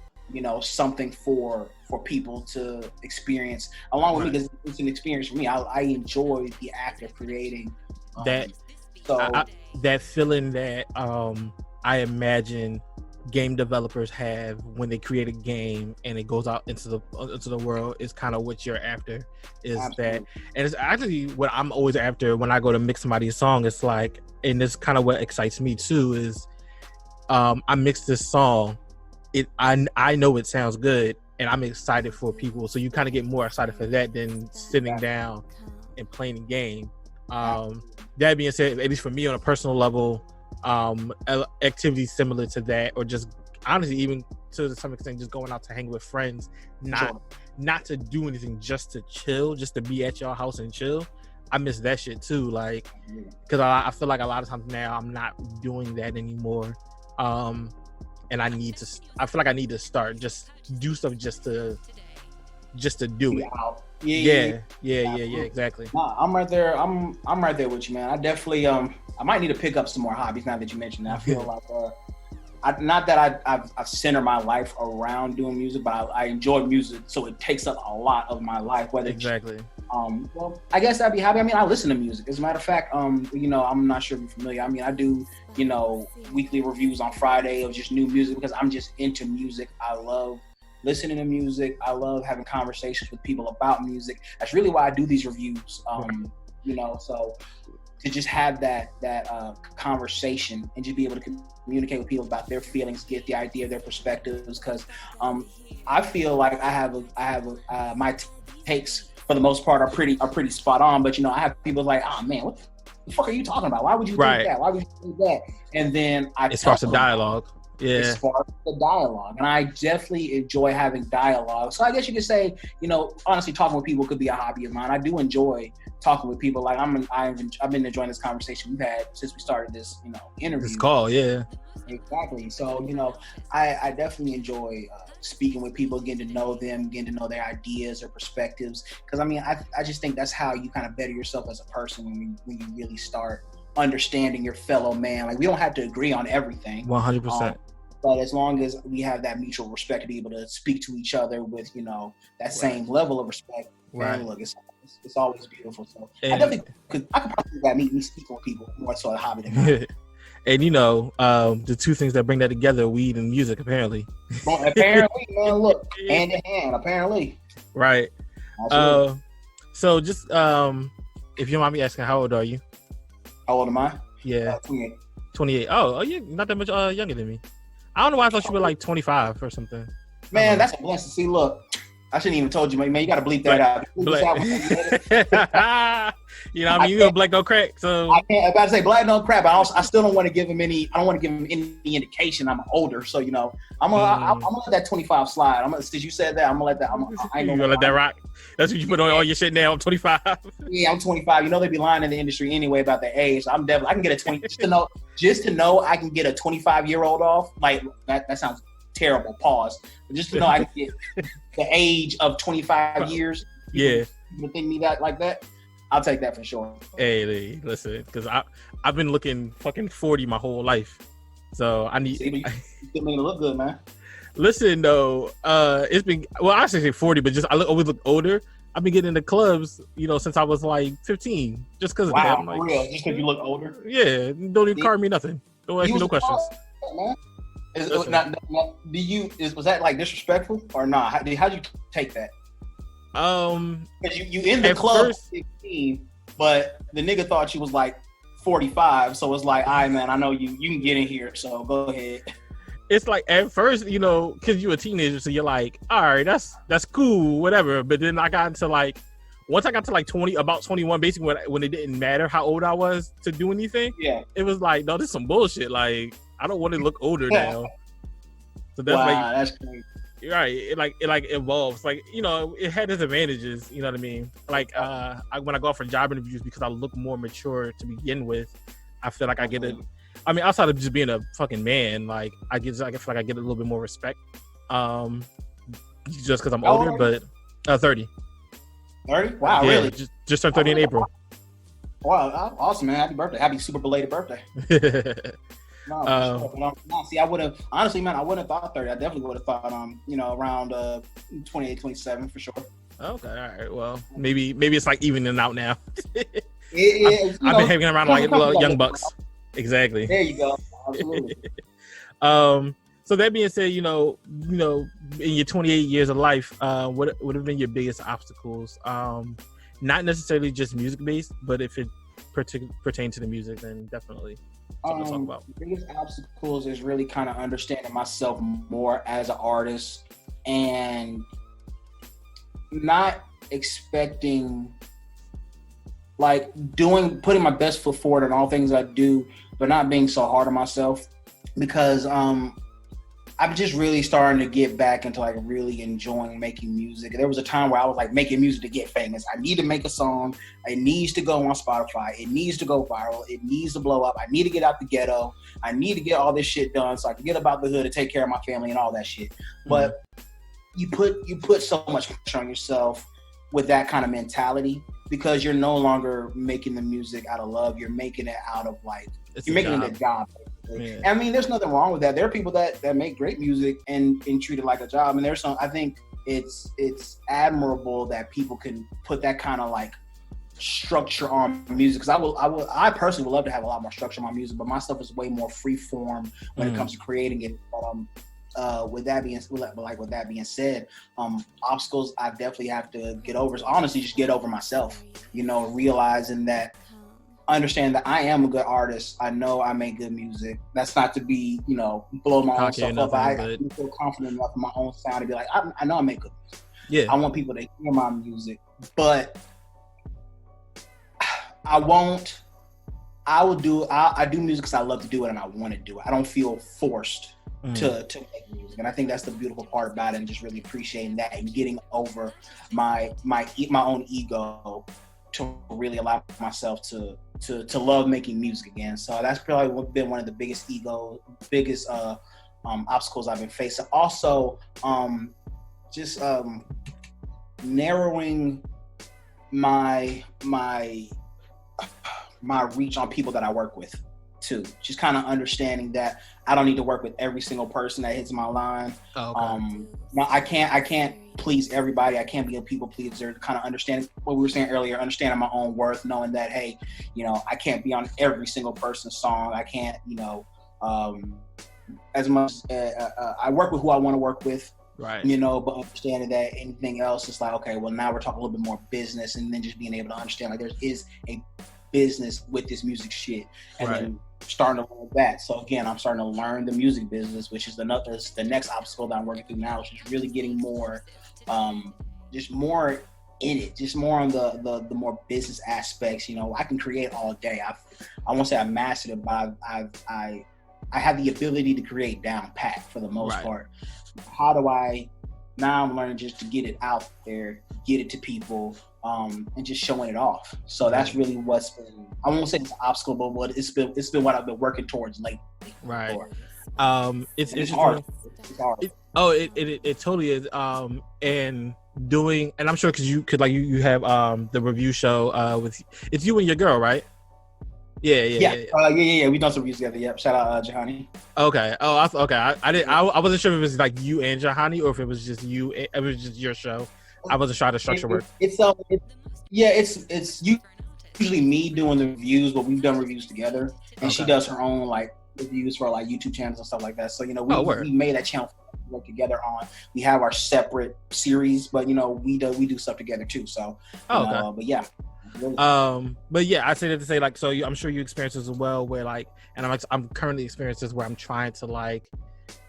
something for people to experience along with me, because it's an experience for me. I enjoy the act of creating. That feeling that I imagine game developers have when they create a game and it goes out into the world is kind of what you're after. Is Absolutely. That, and it's actually what I'm always after when I go to mix somebody's song. It's like, and this kind of what excites me too is I mix this song, I know it sounds good and I'm excited for people, so you kind of get more excited for that than sitting down and playing a game. That being said, at least for me on a personal level, activities similar to that, or just honestly even to some extent just going out to hang with friends, not to do anything, just to chill, just to be at your house and chill. I miss that shit too, like, because I feel like a lot of times now I'm not doing that anymore, and I feel like I need to start just do stuff just to do it. Yeah, exactly. Nah, I'm right there. I'm right there with you, man. I definitely I might need to pick up some more hobbies now that you mentioned that. I feel like not that I've centered my life around doing music, but I enjoy music, so it takes up a lot of my life. Whether exactly. Well, I guess that'd be happy. I mean, I listen to music. As a matter of fact, I'm not sure if you're familiar. I mean, I do, weekly reviews on Friday of just new music because I'm just into music. I love listening to music. I love having conversations with people about music. That's really why I do these reviews. So to just have that conversation and just be able to communicate with people about their feelings, get the idea of their perspectives. Because I feel like I have my takes for the most part are pretty spot on. But I have people like, oh man, what the fuck are you talking about? Why would you think that? Why would you think that? And then it sparks a dialogue. Yeah, it sparks the dialogue, and I definitely enjoy having dialogue. So I guess you could say, honestly, talking with people could be a hobby of mine. I do enjoy talking with people. Like I've been enjoying this conversation we've had since we started this, interview. This call, yeah. Exactly. So I definitely enjoy speaking with people, getting to know them, getting to know their ideas or perspectives. Because I just think that's how you kind of better yourself as a person when you really start understanding your fellow man. Like we don't have to agree on everything. 100%. But as long as we have that mutual respect to be able to speak to each other with, that same level of respect, man, look, it's always beautiful. So I definitely could probably do that, me speaking with people more so a hobby than mine. And the two things that bring that together, weed and music, apparently. Well, apparently, man, look, hand in hand, apparently. Right. So just if you don't mind me asking, how old are you? How old am I? Yeah. 28. 28. Oh, you're not that much younger than me. I don't know why I thought you were like 25 or something. Man, that's a blessing. See, look, I shouldn't even told you, man. You got to bleep that out. You know, black don't crack. So I can't about to say black don't crack. But I still don't want to give him any. I don't want to give him any indication I'm older. So I'm gonna let that 25 slide. Since you said that, I'm gonna let that. I ain't gonna let that rock. That's what you put on all your shit now. I'm 25. Yeah, I'm 25. They be lying in the industry anyway about their age. So I'm definitely. I can get a 20 just to know I can get a 25-year-old off. Like that sounds terrible. Pause. But just to know I can get the age of 25 years. Yeah. You think me that like that? I'll take that for sure. Hey, listen, because I've been looking fucking 40 my whole life, so I need. You still make it look good, man. Listen though, it's been I say 40, but just I always look older. I've been getting into clubs, since I was like 15, just because of that. Wow, for real? Just because you look older? Yeah, don't even card me nothing. Don't ask me no questions. Man. Was that like disrespectful or not? How'd you take that? Because you in the club at 16, but the nigga thought you was like 45, so it's like, all right, man, I know you can get in here, so go ahead. It's like at first, because you're a teenager, so you're like, all right, that's cool, whatever. But then I got into once I got to 20, about 21, basically when it didn't matter how old I was to do anything. Yeah, it was like, no, this is some bullshit. Like, I don't want to look older now. So that's that's crazy. Right, it evolves. It had its advantages. You know what I mean? When I go out for job interviews, because I look more mature to begin with, I feel like I get it. I mean, outside of just being a fucking man, I feel like I get a little bit more respect. Just because I'm older, but 30. 30? Wow, yeah, really? Just turned 30 in April. Wow, awesome, man! Happy birthday! Happy super belated birthday. See, I would have honestly, man. I wouldn't have thought 30. I definitely would have thought, around 28, 27 for sure. Okay, all right. Well, maybe it's evening out now. I've been hanging around young bucks. Exactly. There you go. Absolutely. So that being said, in your 28 years of life, what would have been your biggest obstacles? Not necessarily just music based, but if it pertains to the music, then definitely. To talk about. The biggest obstacles is really kind of understanding myself more as an artist and not expecting putting my best foot forward in all things I do, but not being so hard on myself, because I'm just really starting to get back into really enjoying making music. There was a time where I was making music to get famous. I need to make a song. It needs to go on Spotify. It needs to go viral. It needs to blow up. I need to get out the ghetto. I need to get all this shit done so I can get about the hood and take care of my family and all that shit. Mm-hmm. But you put so much pressure on yourself with that kind of mentality, because you're no longer making the music out of love. You're making it out of you're making it a job. Yeah. I mean, there's nothing wrong with that. There are people that make great music and treat it like a job. And there's I think it's admirable that people can put that kind of structure on music. Because I personally would love to have a lot more structure on my music, but my stuff is way more free form when it comes to creating it. But with that being said, obstacles I definitely have to get over. So honestly, just get over myself. Realizing that understand that I am a good artist. I know I make good music. That's not to be, blow my own self up. I feel confident enough in my own sound to be like, I know I make good music. Yeah. I want people to hear my music, but I do music because I love to do it and I want to do it. I don't feel forced to make music. And I think that's the beautiful part about it, and just really appreciating that and getting over my own ego to really allow myself to love making music again. So that's probably been one of the biggest obstacles I've been facing. Also, just narrowing my reach on people that I work with too. Just kind of understanding that I don't need to work with every single person that hits my line. Oh, okay. I can't please everybody. I can't be a people pleaser. Kind of understanding what we were saying earlier, understanding my own worth, knowing that, hey, I can't be on every single person's song. I can't, as much I work with who I want to work with. Right. But understanding that anything else is like, okay, well, now we're talking a little bit more business, and then just being able to understand like there is a business with this music shit, and then starting to learn that. So again, I'm starting to learn the music business, which is the next obstacle that I'm working through now, which is really getting more, just more in it, just more on the more business aspects. I can create all day. I won't say I mastered it, but I have the ability to create down pat for the most part. How do now I'm learning just to get it out there, get it to people, and just showing it off. So that's really what's been, I won't say it's an obstacle, but it's been what I've been working towards lately. Right. It's hard. It's hard. It totally is. And I'm sure because you have the review show with, it's you and your girl, right? Yeah. We've done some reviews together. Yep. Shout out Jahani. Okay. I wasn't sure if it was like you and Jahani or if it was just you. It was just your show. I wasn't sure how the structure worked. It's usually me doing the reviews, but we've done reviews together, and she does her own like reviews for like YouTube channels and stuff like that. So we made that channel work together on. We have our separate series, but we do stuff together too. So but yeah. But yeah, I say that to say like, so I'm sure you experience this as well, where like, and I'm currently experiencing this where I'm trying to like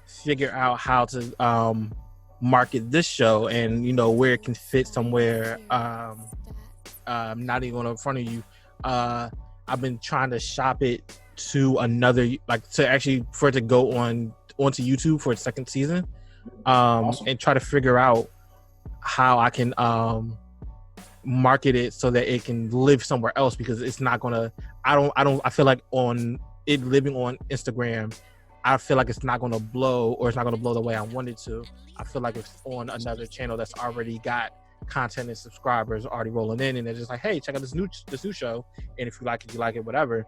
figure out how to market this show and where it can fit somewhere. Not even going in front of you. I've been trying to shop it to another, like to actually for it to go onto YouTube for its second season, awesome. And try to figure out how I can market it so that it can live somewhere else, because it's not gonna, I feel like on it living on Instagram, I feel like it's not gonna blow, or it's not gonna blow the way I want it to. I feel like it's on another channel that's already got content and subscribers already rolling in, and they're just like, hey, check out this new show, and if you like it, you like it, whatever.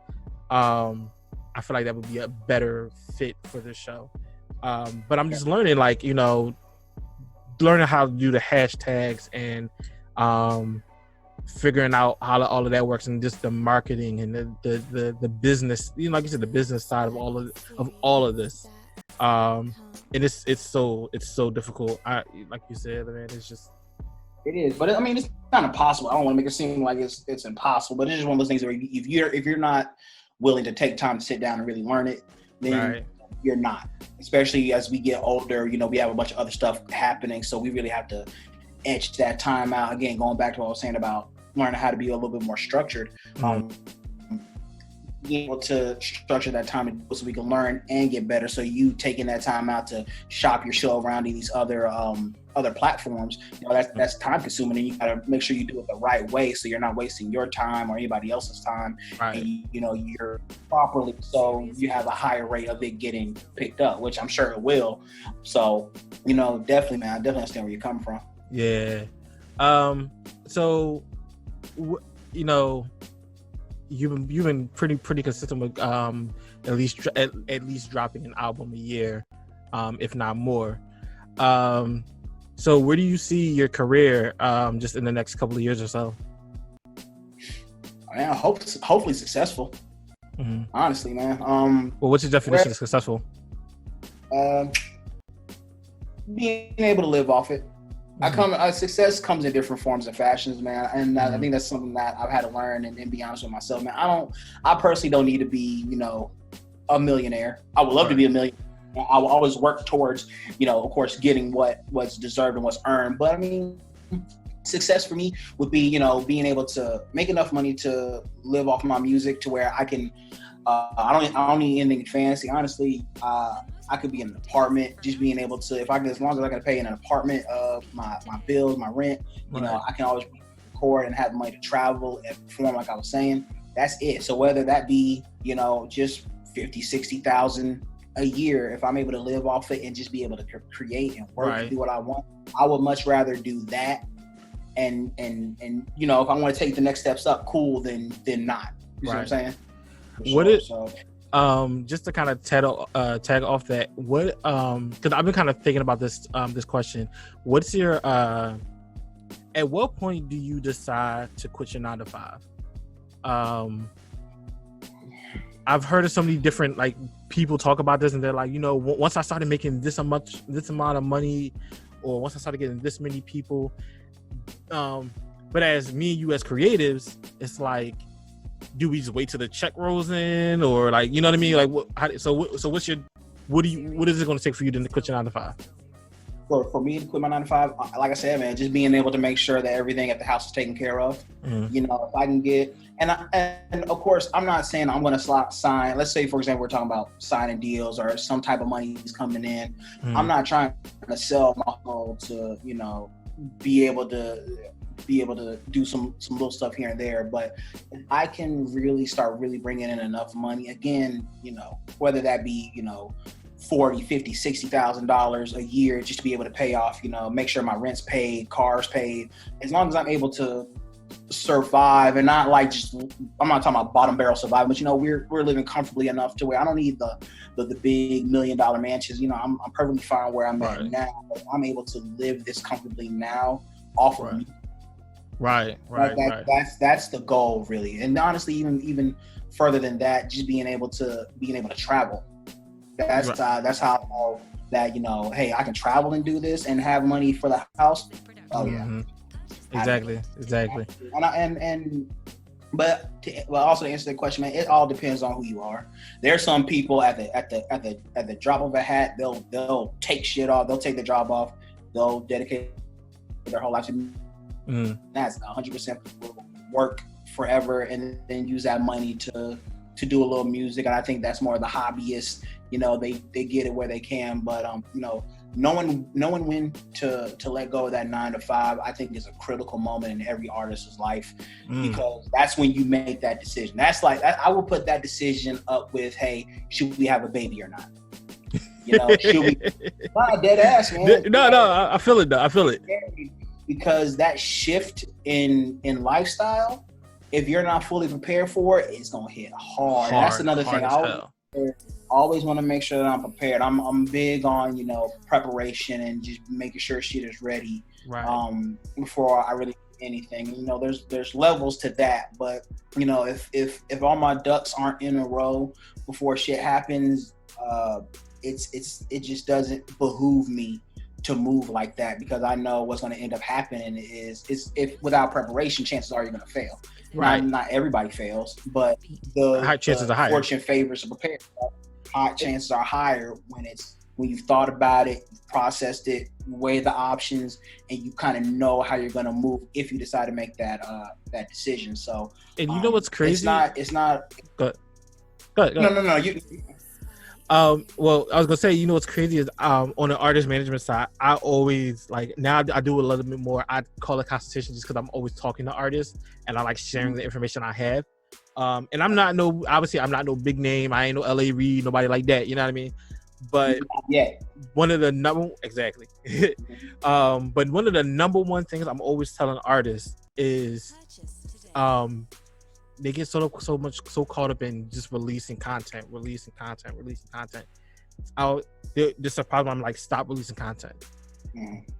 I feel like that would be a better fit for this show. But I'm just learning, like, learning how to do the hashtags and figuring out how all of that works, and just the marketing and the business, like you said, the business side of all of this. And it's so difficult. Like you said, man, it's just. It is, but it's not impossible. I don't want to make it seem like it's impossible, but it's just one of those things where if you're not willing to take time to sit down and really learn it, then you're not. Especially as we get older, we have a bunch of other stuff happening, so we really have to etch that time out. Again, going back to what I was saying about learning how to be a little bit more structured. Being able to structure that time so we can learn and get better. So you taking that time out to shop your show around these other platforms, that's time consuming, and you gotta make sure you do it the right way so you're not wasting your time or anybody else's time, and you're properly, so you have a higher rate of it getting picked up, which I'm sure it will. So definitely, man, I definitely understand where you're coming from. Yeah. So you've been pretty consistent with at least dropping an album a year, if not more. So where do you see your career just in the next couple of years or so? Man, hopefully successful. Mm-hmm. Honestly, man. Well, what's your definition of successful? Being able to live off it. Success comes in different forms and fashions, man, and I think that's something that I've had to learn and be honest with myself, man. I personally don't need to be, a millionaire. I would love to be a millionaire. I will always work towards, of course, getting what's deserved and what's earned. But I mean, success for me would be, being able to make enough money to live off my music to where I can. I don't need anything fancy. Honestly, I could be in an apartment, just being able to, as long as I can pay in an apartment of my bills, my rent, I can always record and have money to travel and perform, like I was saying. That's it. So whether that be, just 50, 60,000 a year, if I'm able to live off it and just be able to create and work and do what I want, I would much rather do that. And if I want to take the next steps up, cool, than not. You know what I'm saying? Just to kind of tag off that, what because I've been kind of thinking about this question. What's your at what point do you decide to quit your 9-to-5? I've heard of so many different people talk about this, and they're like, once I started making this amount of money, or once I started getting this many people, but as me and you as creatives, it's like, do we just wait till the check rolls in, or you know what I mean? What is it going to take for you to quit your 9-to-5? For me to quit my 9-to-5, like I said, man, just being able to make sure that everything at the house is taken care of. If I can get, and of course, I'm not saying I'm going to sign. Let's say, for example, we're talking about signing deals or some type of money is coming in. I'm not trying to sell my soul to, be able to do some little stuff here and there. But if I can really start bringing in enough money, again, whether that be, $40,000, $50,000, $60,000 a year, just to be able to pay off, make sure my rent's paid, cars paid, as long as I'm able to survive and not I'm not talking about bottom barrel survive, but we're living comfortably enough to where I don't need the big $1 million mansions. I'm perfectly fine where I'm at now. I'm able to live this comfortably now off of me. Right. That's the goal, really. And honestly, even further than that, just being able to travel. That's how I know that, hey, I can travel and do this and have money for the house. Oh yeah. Exactly. But also to answer the question, man, it all depends on who you are. There's some people at the drop of a hat, they'll take shit off, they'll take the job off, they'll dedicate their whole life to that's 100% work forever, and then use that money to do a little music. And I think that's more of the hobbyists. They get it where they can, but knowing when to let go of that 9-to-5, I think is a critical moment in every artist's life, because that's when you make that decision. That's I will put that decision up with, hey, should we have a baby or not? Should we? Not dead ass, man. No, I feel it though. I feel it. Because that shift in lifestyle, if you're not fully prepared for it, it's gonna hit hard. That's another thing. I always want to make sure that I'm prepared. I'm big on preparation and just making sure shit is ready before I really do anything. There's levels to that, but if all my ducks aren't in a row before shit happens, it just doesn't behoove me to move like that, because I know what's going to end up happening is if without preparation, chances are you're going to fail. Right. Not everybody fails, but the high chances are higher. Fortune favors the prepared. High chances are higher when you've thought about it, you've processed it, weighed the options, and you kind of know how you're going to move if you decide to make that decision. So, and you know what's crazy? It's not. Go ahead. No. Well, I was gonna say, what's crazy is on the artist management side, I always now I do a little bit more. I call it consultation just because I'm always talking to artists and I like sharing the information I have. And I'm not no big name. I ain't no LA Reid, nobody like that. You know what I mean? But one of the number number one things I'm always telling artists is they get so caught up in just releasing content. This is a problem. I'm stop releasing content.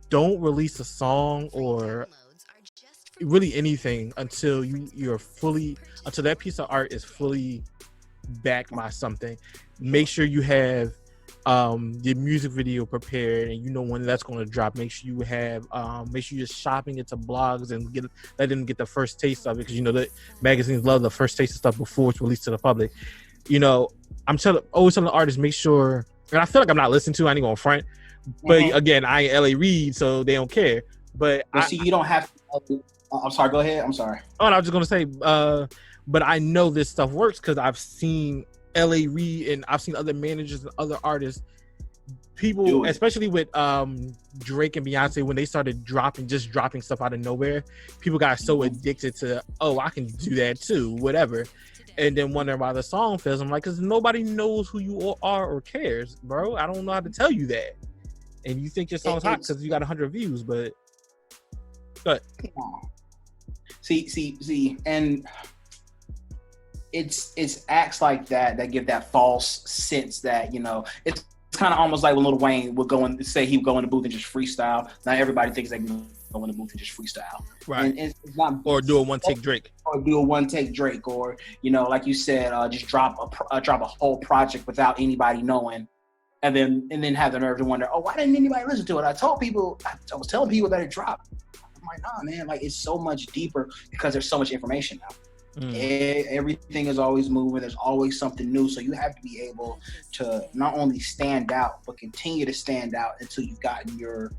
Don't release a song or really anything until until that piece of art is fully backed by something. Make sure you have the music video prepared, and you know when that's going to drop. Make sure you have make sure you're shopping it to blogs and let them get the first taste of it, because you know that magazines love the first taste of stuff before it's released to the public. You know, I'm always telling the artists, make sure, and I feel like I'm not listened to, I ain't gonna front, but again, I ain't LA Reid, so they don't care. But see, you don't have to, I'm sorry, go ahead, I'm sorry. Oh, and I was just gonna say, but I know this stuff works because I've seen LA Reid and I've seen other managers and other artists, people, especially with Drake and Beyonce, when they started dropping stuff out of nowhere, people got so addicted to, oh, I can do that too, whatever. And then wondering why the song fails. I'm like, because nobody knows who you are or cares, bro. I don't know how to tell you that. And you think your song's hot because you got 100 views, but see, and it's acts like that give that false sense that, you know, it's kind of almost like when Lil Wayne would go and say he would go in the booth and just freestyle. Now everybody thinks they can go in the booth and just freestyle, right? And it's not, or do a one take Drake, or you know, like you said, just drop a whole project without anybody knowing, and then have the nerve to wonder, oh, why didn't anybody listen to it? I was telling people that it dropped. I'm like, nah, man, like it's so much deeper because there's so much information now. Everything is always moving. There's always something new. So you have to be able to not only stand out, but continue to stand out until you've gotten your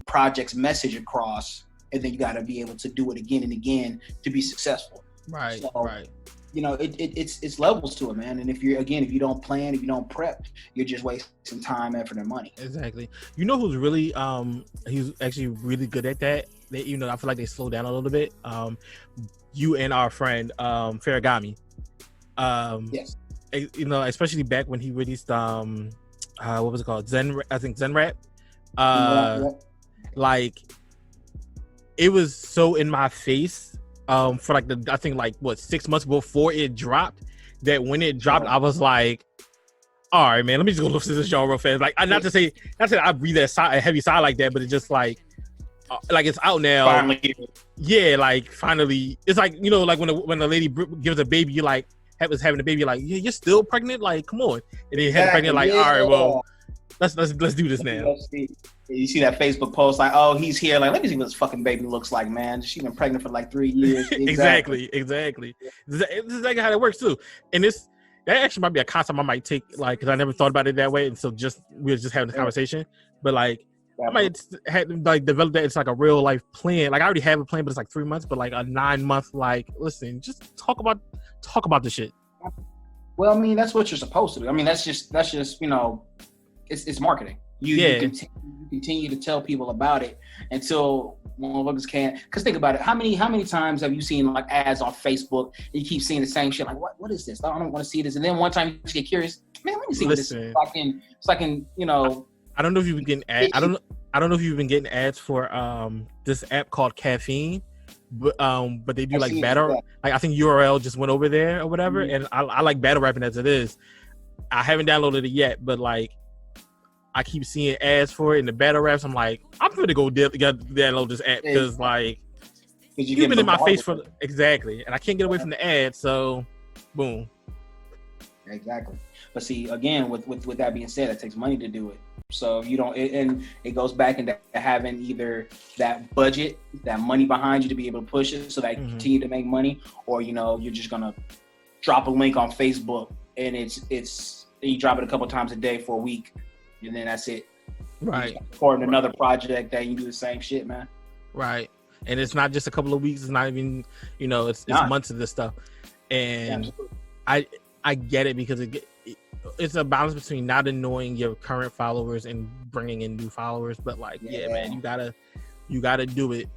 project's message across. And then you got to be able to do it again and again to be successful. Right. So, right. You know, it's levels to it, man. And if you don't plan, if you don't prep, you're just wasting time, effort, and money. Exactly. You know who's really he's actually really good at that. You know, I feel like they slow down a little bit. You and our friend Farragami. Yes. You know, especially back when he released what was it called? Zen Rap. Like it was so in my face for like I think 6 months before it dropped, that when it dropped I was like, all right, man, let me just go listen to this genre real fast. Like not to say I breathe a heavy sigh like that, but it's just like it's out now. Finally. Yeah, like finally. It's like, you know, like when a lady gives a baby, you like having a baby, you're like, yeah, you're still pregnant, like come on. And then had pregnant, like, all right, well, let's do this now. You see that Facebook post like, oh, he's here, like, let me see what this fucking baby looks like, man. She's been pregnant for like 3 years. Exactly. This is exactly how that works too. And that actually might be a concept I might take, like, because I never thought about it that way, and so we were just having this conversation, but like. I might develop that. It's like a real life plan. Like I already have a plan, but it's like 3 months. But like a 9 month, like, listen, just talk about the shit. Well, I mean, that's what you're supposed to do. I mean, that's just you know, it's marketing. You continue to tell people about it until motherfuckers can't. Because think about it, how many times have you seen like ads on Facebook and you keep seeing the same shit? Like, what is this? I don't want to see this. And then one time you just get curious. Man, let me see what this is. So I can, you know. I don't know if you've been getting ads. I don't know if you've been getting ads for this app called Caffeine, but they do like battle. Like I think URL just went over there or whatever, and I like battle rapping as it is. I haven't downloaded it yet, but like I keep seeing ads for it in the battle raps. I'm like, I'm gonna go download this app because like you've been in my face for exactly, and I can't get away from the ads. So, boom. Exactly. But see, again, with that being said, it takes money to do it. So you don't, and it goes back into having either that budget, that money behind you to be able to push it so that you continue to make money, or, you know, you're just gonna drop a link on Facebook and you drop it a couple times a day for a week, and then that's it. Right. Or another project that you do the same shit, man. Right. And it's not just a couple of weeks. It's not even, you know, it's months of this stuff. And I get it because it's a balance between not annoying your current followers and bringing in new followers. But like, yeah, man, you gotta do it.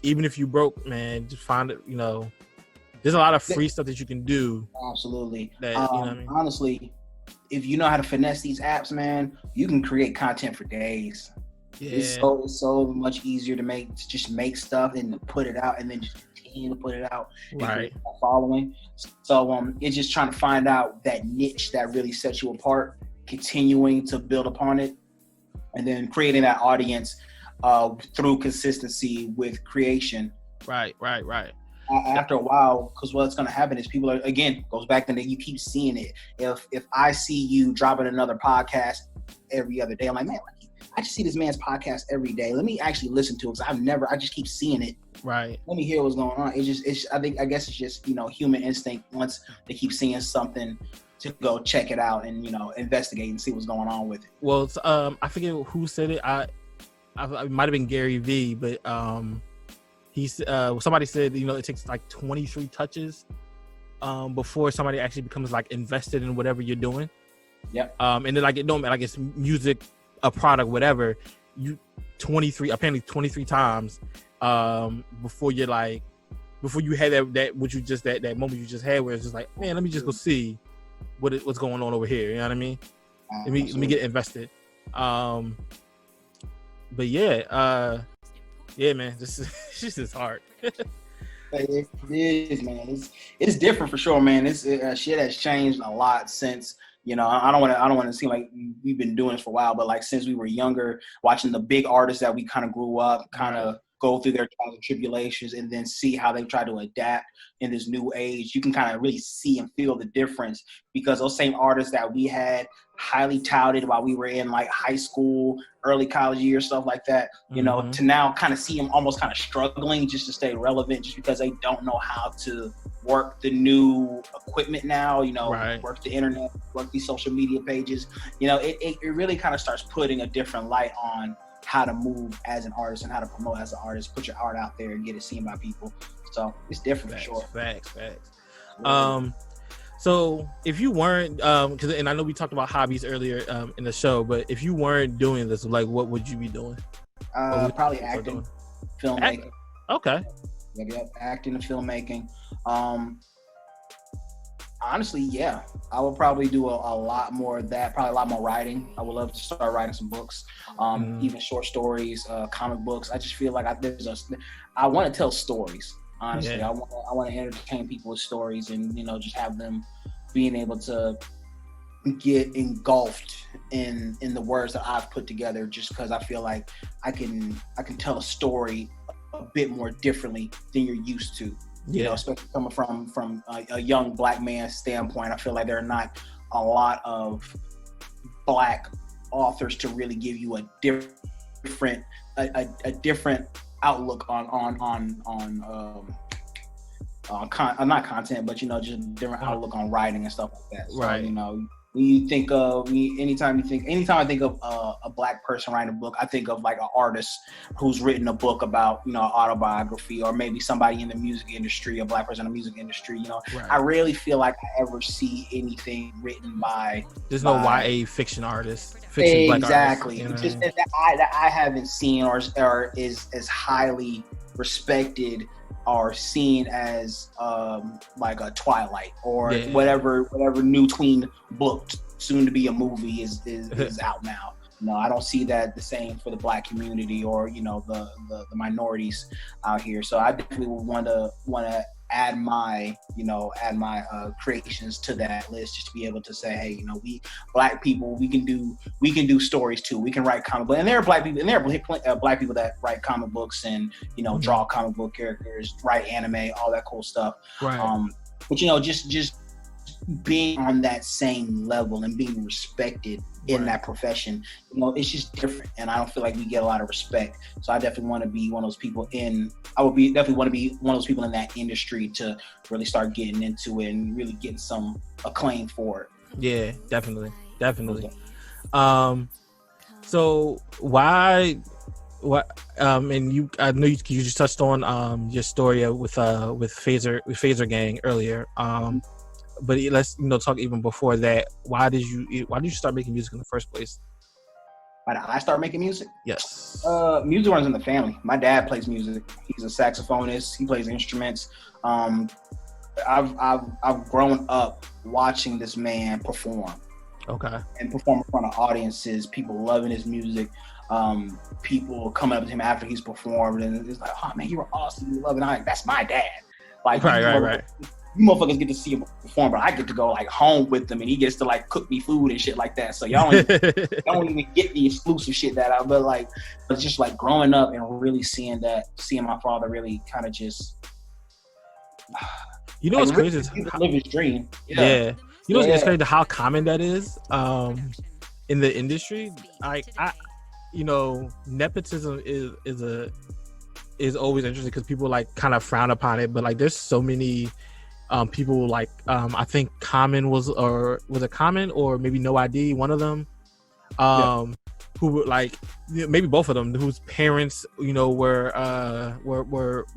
Even if you broke, man, just find it. You know, there's a lot of free stuff that you can do. Absolutely. That, you know what I mean? Honestly, if you know how to finesse these apps, man, you can create content for days. Yeah. It's so much easier to just make stuff and to put it out and then just continue to put it out. Right. Following. So it's just trying to find out that niche that really sets you apart, continuing to build upon it, and then creating that audience through consistency with creation. Right. after a while, because what's going to happen is people are, again, goes back to that you keep seeing it. If I see you dropping another podcast every other day, I'm like, man, I just see this man's podcast every day. Let me actually listen to it, because I just keep seeing it. Right. Let me hear what's going on. I guess it's just, human instinct. Once they keep seeing something, to go check it out and, investigate and see what's going on with it. Well, I forget who said it. It might have been Gary V, but somebody said, it takes like 23 touches before somebody actually becomes like invested in whatever you're doing. Yep. And then like, it don't matter, like it's music, a product, whatever, apparently 23 times before you had that moment you just had where it's just like, man, let me just go see what's going on over here. You know what I mean? Let me get invested. But yeah, man, this is hard. It is, man. It's different for sure, man. Shit has changed a lot since. I don't want to seem like we've been doing this for a while, but like since we were younger, watching the big artists that we kind of grew up, kind of go through their trials and tribulations, and then see how they try to adapt in this new age. You can kind of really see and feel the difference, because those same artists that we had highly touted while we were in like high school, early college years, stuff like that, to now kind of see them almost kind of struggling just to stay relevant, just because they don't know how to work the new equipment now, work the internet, work these social media pages. It really kind of starts putting a different light on how to move as an artist and how to promote as an artist, put your art out there and get it seen by people. So it's different for sure. Facts. So if you weren't, and I know we talked about hobbies earlier in the show, but if you weren't doing this, like, what would you be doing? Probably acting, filmmaking. Okay. Yep, acting and filmmaking. Honestly, yeah, I would probably do a lot more of that. Probably a lot more writing. I would love to start writing some books, even short stories, comic books. I just feel like I want to tell stories. Honestly, yeah. I want to entertain people with stories, and just have them being able to get engulfed in the words that I've put together. Just because I feel like I can tell a story a bit more differently than you're used to. Especially coming from a young Black man's standpoint, I feel like there are not a lot of Black authors to really give you a different outlook on not content, but just a different outlook on writing and stuff like that. So, right. When you think of anytime I think of a Black person writing a book, I think of like an artist who's written a book about autobiography, or maybe somebody in the music industry, a Black person in the music industry. Right. I rarely feel like I ever see anything written by. There's no YA fiction artist. Exactly. Black artists, just that I haven't seen or is as highly respected or seen as like a Twilight or whatever new tween book, soon to be a movie is out now. I don't see that the same for the Black community or the minorities out here. So I definitely would want to add my creations to that list, just to be able to say, hey, we Black people, we can do stories too. We can write comic books, and there are Black people, and there are Black people that write comic books and draw comic book characters, write anime, all that cool stuff. Right. But just being on that same level and being respected in that profession, it's just different, and I don't feel like we get a lot of respect. So I definitely want to be one of those people definitely want to be one of those people in that industry to really start getting into it and really getting some acclaim for it. Yeah, definitely. So why and I know you just touched on your story with Phaser Gang earlier. But let's talk even before that. Why did you start making music in the first place? Why did I start making music? Yes. Music runs in the family. My dad plays music. He's a saxophonist. He plays instruments. I've grown up watching this man perform. Okay. And perform in front of audiences. People loving his music. People coming up to him after he's performed, and it's like, oh man, you were awesome. You love it. That's my dad. Like right. You motherfuckers get to see him perform, but I get to go like home with them, and he gets to like cook me food and shit like that. So y'all don't even get the exclusive shit that I. But like, it's just like growing up and really seeing my father really kind of just You know what's crazy? Live his dream. Yeah. You know what's crazy? How common that is in the industry. Nepotism is always interesting because people like kind of frown upon it, but like there's so many people like I think Common was it Common or maybe No ID, one of them, who like maybe both of them, whose parents were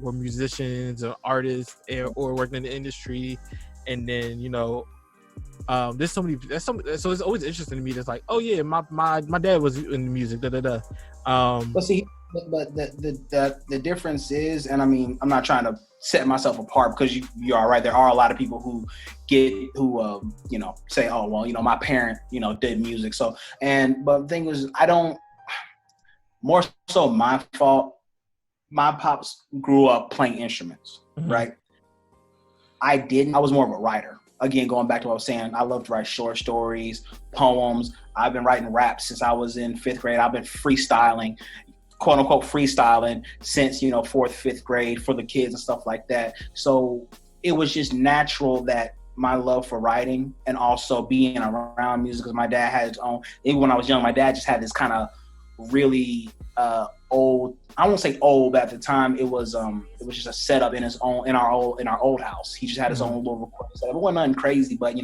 musicians or artists or working in the industry, and then there's so it's always interesting to me. That's like, oh yeah, my dad was in music, But see, but the difference is, and I mean, I'm not trying to set myself apart because you are right. There are a lot of people who say, oh well, my parent did music. So but the thing is, more so my fault. My pops grew up playing instruments, right? I was more of a writer. Again, going back to what I was saying, I love to write short stories, poems. I've been writing rap since I was in 5th grade. I've been freestyling, quote unquote freestyling, since 4th, 5th grade for the kids and stuff like that. So it was just natural that my love for writing and also being around music, because my dad had his own. Even when I was young, my dad just had this kind of really old. I won't say old, but at the time it was just a setup in our old house. He just had his own little recording setup. It wasn't nothing crazy, but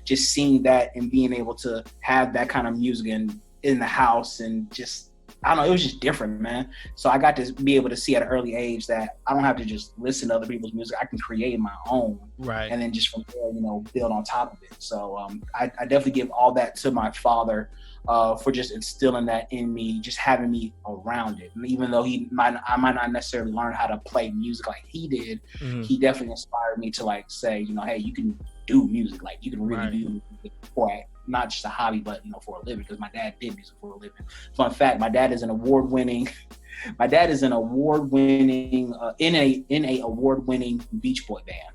just seeing that and being able to have that kind of music in the house, and just, I don't know, it was just different, man. So I got to be able to see at an early age that I don't have to just listen to other people's music. I can create my own, right? And then just from there, build on top of it. So I definitely give all that to my father. For just instilling that in me, just having me around it. And even though I might not necessarily learn how to play music like he did, he definitely inspired me to like say, hey, you can do music. Like you can really do music for not just a hobby, but for a living. Because my dad did music for a living. Fun fact: my dad is an award-winning in a award-winning Beach Boy band.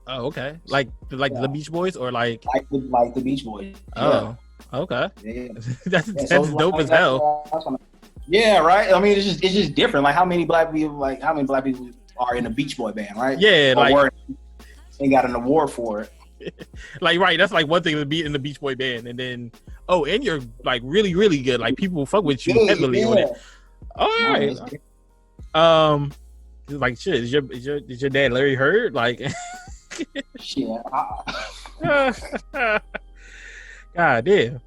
Oh, okay. Like the Beach Boys, or like the Beach Boys. Oh. Okay. Yeah. that's dope as hell. Yeah, right. I mean, it's just different. Like how many black people are in a Beach Boy band, right? Yeah, and got an award for it. Like, right, that's like one thing to be in the Beach Boy band, and then and you're like really, really good. Like people fuck with you heavily on it. All right. Like shit. Is your dad Larry Heard? Like shit. God damn.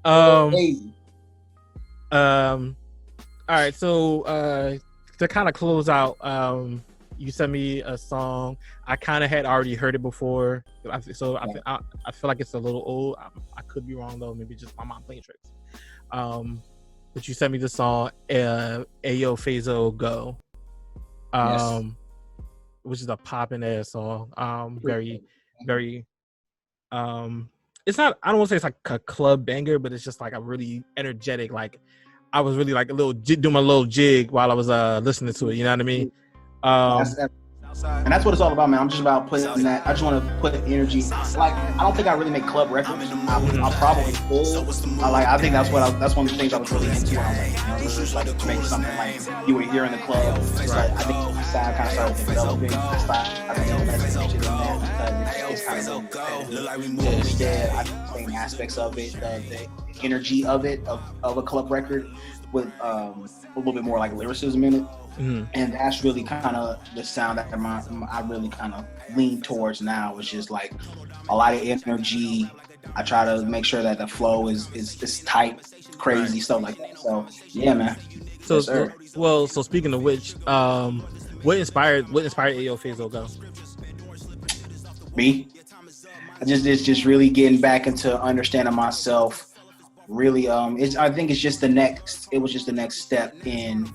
All right, so to kind of close out, you sent me a song. I kind of had already heard it before, I feel like it's a little old. I could be wrong though, maybe just my mom playing tricks. But you sent me the song Ayo Phazo Go, which is a poppin' ass song. Very, very it's not, I don't want to say it's like a club banger, but it's just like a really energetic, like I was really like doing my little jig while I was listening to it, you know what I mean? And that's what it's all about, man. I'm just about putting that. I just want to put energy. Like I don't think I really make club records. I probably could. I think that's one of the things I was really into. I was like, to make something like you would hear in the club. Right. So I think the sound kind of started developing. I think it's kind of instead I think the same aspects of it, the energy of it of a club record with a little bit more like lyricism in it. Mm-hmm. And that's really kind of the sound that I really kind of lean towards now. It's just like a lot of energy. I try to make sure that the flow is tight, crazy, stuff like that. So yeah, man. So yes, so speaking of which, what inspired Ayo Phazo Go? Me? It's just really getting back into understanding myself. Really, I think it's just the next step in,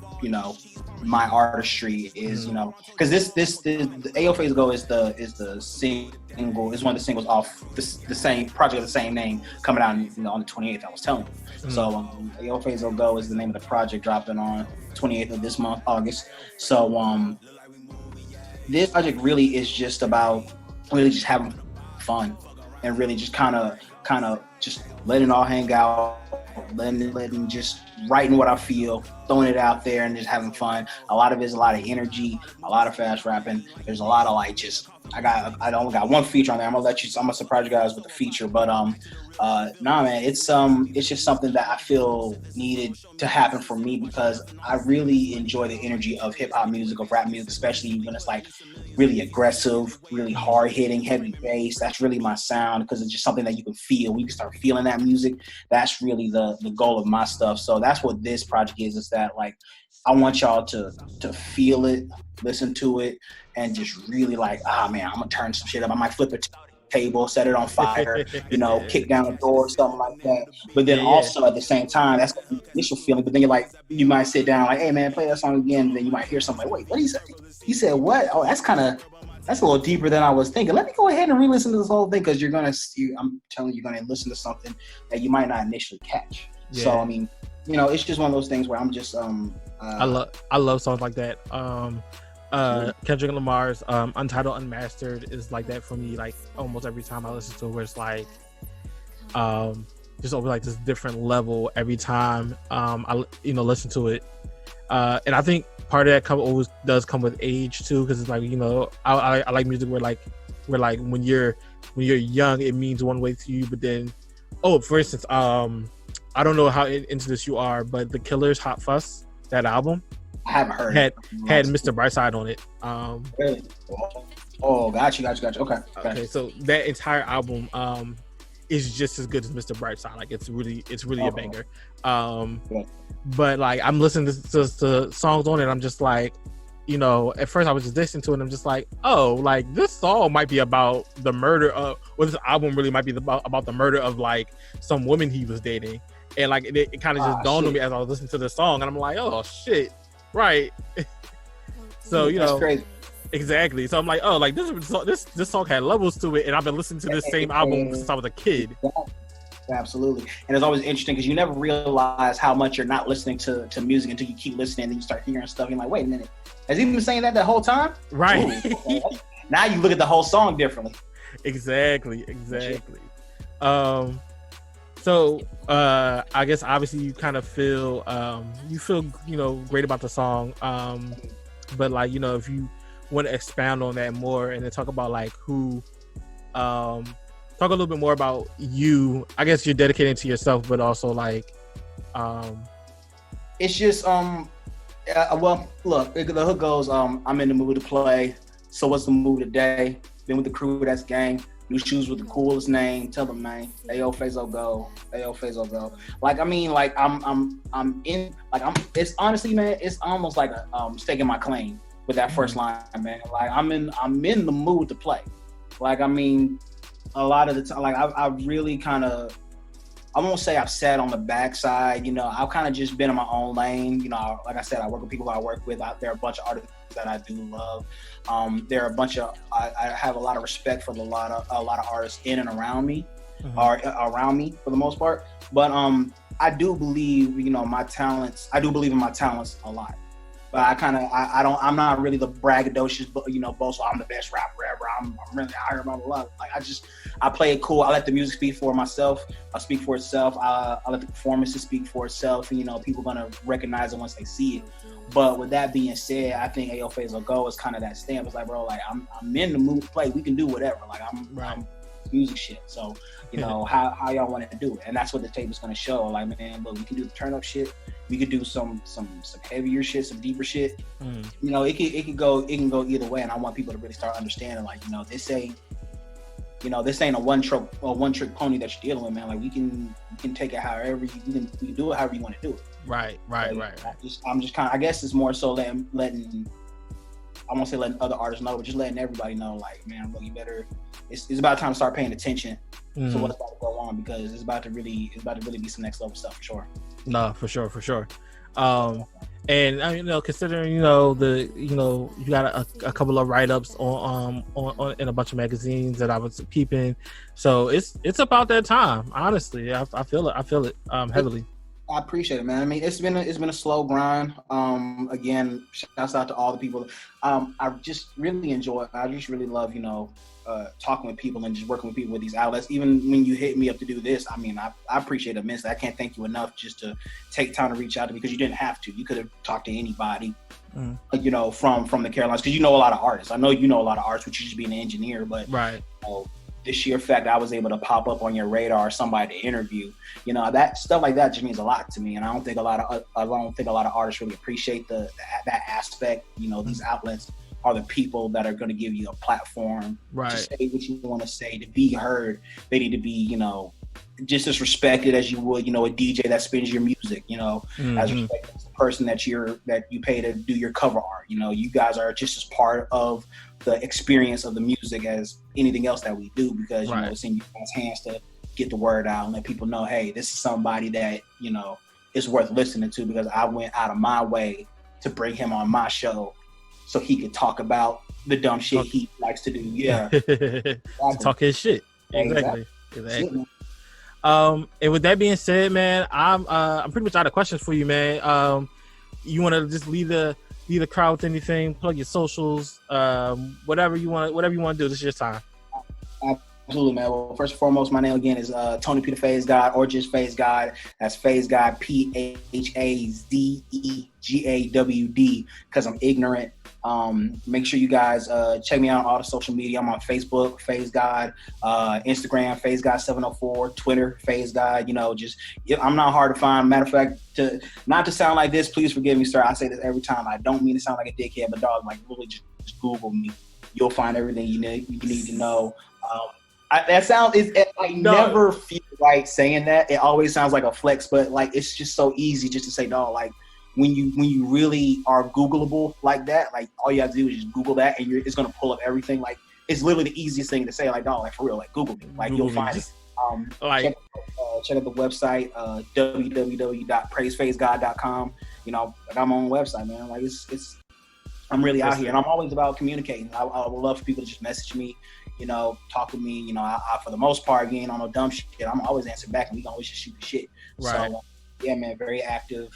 my artistry is, because the Ayo Phazo Go is the single, is one of the singles off the same project of the same name coming out on the 28th. I was telling you. Mm-hmm. So Ayo Phazo Go is the name of the project, dropping on 28th of this month, August. So this project really is just about really just having fun and really just kind of just letting it all hang out, letting just writing what I feel, throwing it out there, and just having fun. A lot of it is a lot of energy, a lot of fast rapping. There's a lot of like just I only got one feature on there. I'm gonna surprise you guys with the feature, but nah, man, it's just something that I feel needed to happen for me because I really enjoy the energy of hip hop music, of rap music, especially when it's like really aggressive, really hard hitting, heavy bass. That's really my sound because it's just something that you can feel. We can start feeling that music. That's really the goal of my stuff. So that's what this project is that like I want y'all to feel it, listen to it, and just really like, man, I'm gonna turn some shit up. I might flip a table, set it on fire, kick down the door or something like that. But then also at the same time, that's the initial feeling. But then you might sit down like, hey man, play that song again. And then you might hear something like, wait, what did he say? He said what? Oh, that's a little deeper than I was thinking. Let me go ahead and re-listen to this whole thing because I'm telling you, you're gonna listen to something that you might not initially catch. Yeah. So I mean, it's just one of those things where I'm just I love songs like that. Kendrick Lamar's Untitled Unmastered is like that for me, like almost every time I listen to it, where it's like just over like this different level every time I listen to it, and I think part of that always does come with age too, because it's like I like music where when you're young it means one way to you, but then for instance I don't know how into this you are, but The Killer's Hot Fuss, that album, I haven't heard had Mr. Brightside on it. Really? Oh, got you. Okay. So that entire album is just as good as Mr. Brightside. Like it's really a banger. But like I'm listening to songs on it, I'm just like, at first I was just listening to it and I'm just like, like this song might be about the murder of, or this album really might be about the murder of like some woman he was dating. And like it kind of just dawned on me as I was listening to the song, and I'm like, oh shit, right. So that's crazy. Exactly. So I'm like, like this song had levels to it, and I've been listening to this same album since I was a kid. Absolutely. And it's always interesting because you never realize how much you're not listening to music until you keep listening, and then you start hearing stuff. You're like, wait a minute, has he been saying that the whole time? Right. Ooh, now you look at the whole song differently. Exactly. So I guess obviously you kind of feel great about the song, but like if you want to expound on that more and then talk about like who talk a little bit more about you. I guess you're dedicated to yourself, but also like it's just well look, the hook goes I'm in the mood to play, so what's the mood today, been with the crew, that's gang. New shoes with the coolest name. Tell them, man. Ayo, Fazo go. Ayo, Fazo go. Like, I mean, like, I'm in. Like, it's honestly, man. It's almost like staking my claim with that first line, man. Like, I'm in the mood to play. Like, I mean, a lot of the time, like, I've really kind of. I won't say I've sat on the backside. I've kind of just been in my own lane. Like I said, I work with people I work with out there. A bunch of artists that I do love. There are a bunch of. I have a lot of respect for a lot of artists in and around me, or around me for the most part. But I do believe, my talents. I do believe in my talents a lot. But I'm not really the braggadocious, boast. I'm the best rapper ever. I'm really out here about a lot. Like I play it cool. I let the music speak for myself. I speak for itself. I let the performances speak for itself. People gonna recognize it once they see it. But with that being said, I think Ayo Fazo Go is kind of that stamp. It's like, bro, like I'm in the mood to play. We can do whatever. Like I'm music shit. So how y'all want to do it, and that's what the tape is gonna show. Like, man, look, we can do the turn up shit. We could do some heavier shit, some deeper shit. It can go either way, and I want people to really start understanding, like, this ain't a one trick pony that you're dealing with, man. Like, we can take it however we can do it however you want to do it. Right. I'm just kind of, I guess it's more so letting I won't say letting other artists know, but just letting everybody know, like, man, look, you better. It's about time to start paying attention to what's about to go on, because it's about to really be some next level stuff for sure. No, for sure. And considering you got a couple of write-ups on in a bunch of magazines that I was keeping, so it's about that time. Honestly, I feel it heavily. I appreciate it, man. I mean, it's been a slow grind. Again, shouts out to all the people. I just really enjoy. I just really love, talking with people and just working with people with these outlets. Even when you hit me up to do this, I mean, I appreciate it immensely. I can't thank you enough just to take time to reach out to me, because you didn't have to. You could have talked to anybody, from the Carolinas, because you know a lot of artists. I know you know a lot of artists, which you just being an engineer, but right. The sheer fact I was able to pop up on your radar, somebody to interview, that stuff like that just means a lot to me. And I don't think a lot of artists really appreciate that aspect. These outlets are the people that are going to give you a platform to say what you want to say, to be heard. They need to be, just as respected as you would, a DJ that spins your music, as respected as the person that you pay to do your cover art. You guys are just as part of the experience of the music as anything else that we do, because it's in you guys' hands to get the word out and let people know, hey, this is somebody that is worth listening to, because I went out of my way to bring him on my show so he could talk about the dumb shit he likes to do. Yeah, exactly. Talk his shit. Exactly. And with that being said, man, I'm pretty much out of questions for you, man. You want to just leave the crowd with anything? Plug your socials, whatever you want to do. This is your time. Absolutely, man. Well, first and foremost, my name again is Tony Peter Phase God, or just Phase God. That's Phase God, PHAZEGAWD, because I'm ignorant. Make sure you guys check me out on all the social media. I'm on Facebook, Phase God, Instagram, Phase God 704, Twitter, Phase God. I'm not hard to find. Matter of fact, not to sound like this, please forgive me, sir. I say this every time. I don't mean to sound like a dickhead, but dog, like really just Google me. You'll find everything you need to know. Never feel right saying that. It always sounds like a flex, but like it's just so easy just to say, dog. Like when you really are Googleable like that, like all you have to do is just Google that, and it's gonna pull up everything. Like it's literally the easiest thing to say. Like, dog, like for real, like Google me. Like you'll find it. Check out the website, www.praisefacegod.com. I got my own website, man. Like it's I'm really out here, and I'm always about communicating. I would love for people to just message me, talk with me. I for the most part, again, on no dumb shit, I'm always answer back, and we can always just shoot the shit. Right. So, yeah, man, very active.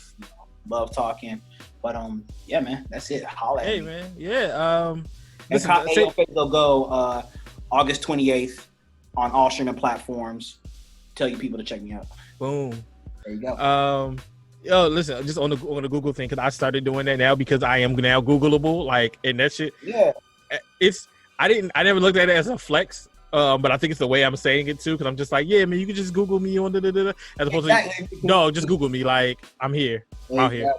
Love talking, but yeah, man, that's it. Holla at me. Man, yeah. They'll go August 28th on all streaming platforms. Tell you people to check me out. Boom. There you go. Yo, listen, just on the Google thing, because I started doing that now because I am now Googleable, like, and that shit. Yeah. I never looked at it as a flex, but I think it's the way I'm saying it too, because I'm just like, yeah, man, you can just Google me on as opposed to no, just Google me, like I'm here, out here.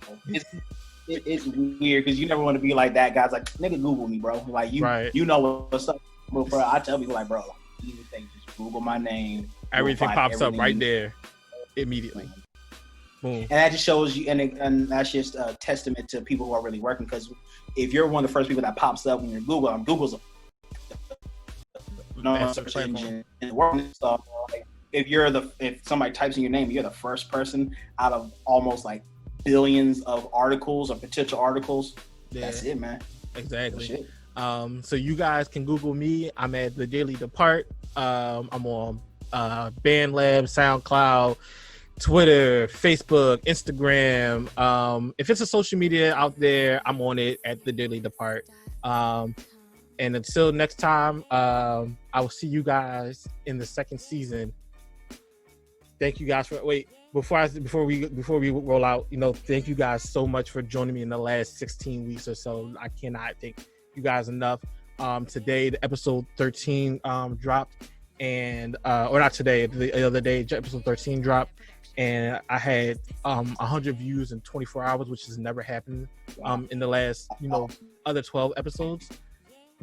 It's weird because you never want to be like that guy's like, nigga, Google me, bro. Like you know what's up, bro. I tell people like, bro, easy thing, just Google my name. Everything pops up right there, immediately. Boom. And that just shows you, and that's just a testament to people who are really working. Because if you're one of the first people that pops up when you're Google, Google's a search engine in the world and stuff. Like, if somebody types in your name, you're the first person out of almost like billions of articles or potential articles. Yeah. That's it, man. Exactly. So you guys can Google me. I'm at The Daily Depart. I'm on BandLab, SoundCloud, Twitter, Facebook, Instagram. If it's a social media out there, I'm on it at The Daily Depart. And until next time, I will see you guys in the second season. Thank you guys before we roll out, thank you guys so much for joining me in the last 16 weeks or so. I cannot thank you guys enough. Today, the episode 13 dropped, and or not today, the other day, episode 13 dropped. And I had 100 views in 24 hours, which has never happened in the last, other 12 episodes.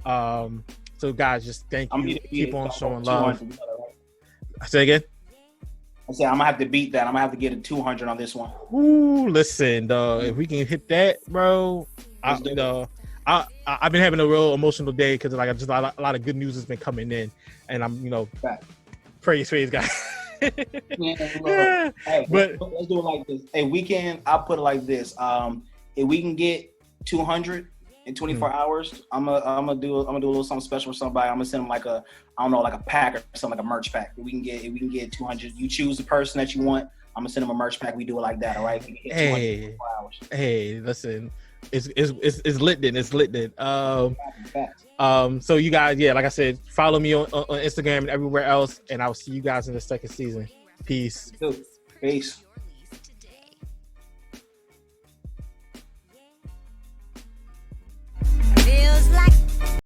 So guys, just thank you. Keep on showing love. Say again. I said I'm gonna have to beat that. I'm gonna have to get a 200 on this one. Ooh, listen, dog. If we can hit that, bro, I've been having a real emotional day because like just a lot of good news has been coming in, and I'm praise guys. Yeah, hey, but let's do it like this. Hey, I'll put it like this. If we can get 200 in 24 hours, I'm gonna do a little something special for somebody. I'm gonna send them like a pack or something, like a merch pack. If we can get 200, you choose the person that you want. I'm gonna send him a merch pack. We do it like that, all right? We hit 224 hours. Hey, listen, it's lit then. It's lit then. So you guys, yeah, like I said, follow me on Instagram and everywhere else, and I'll see you guys in the second season. Peace. Peace.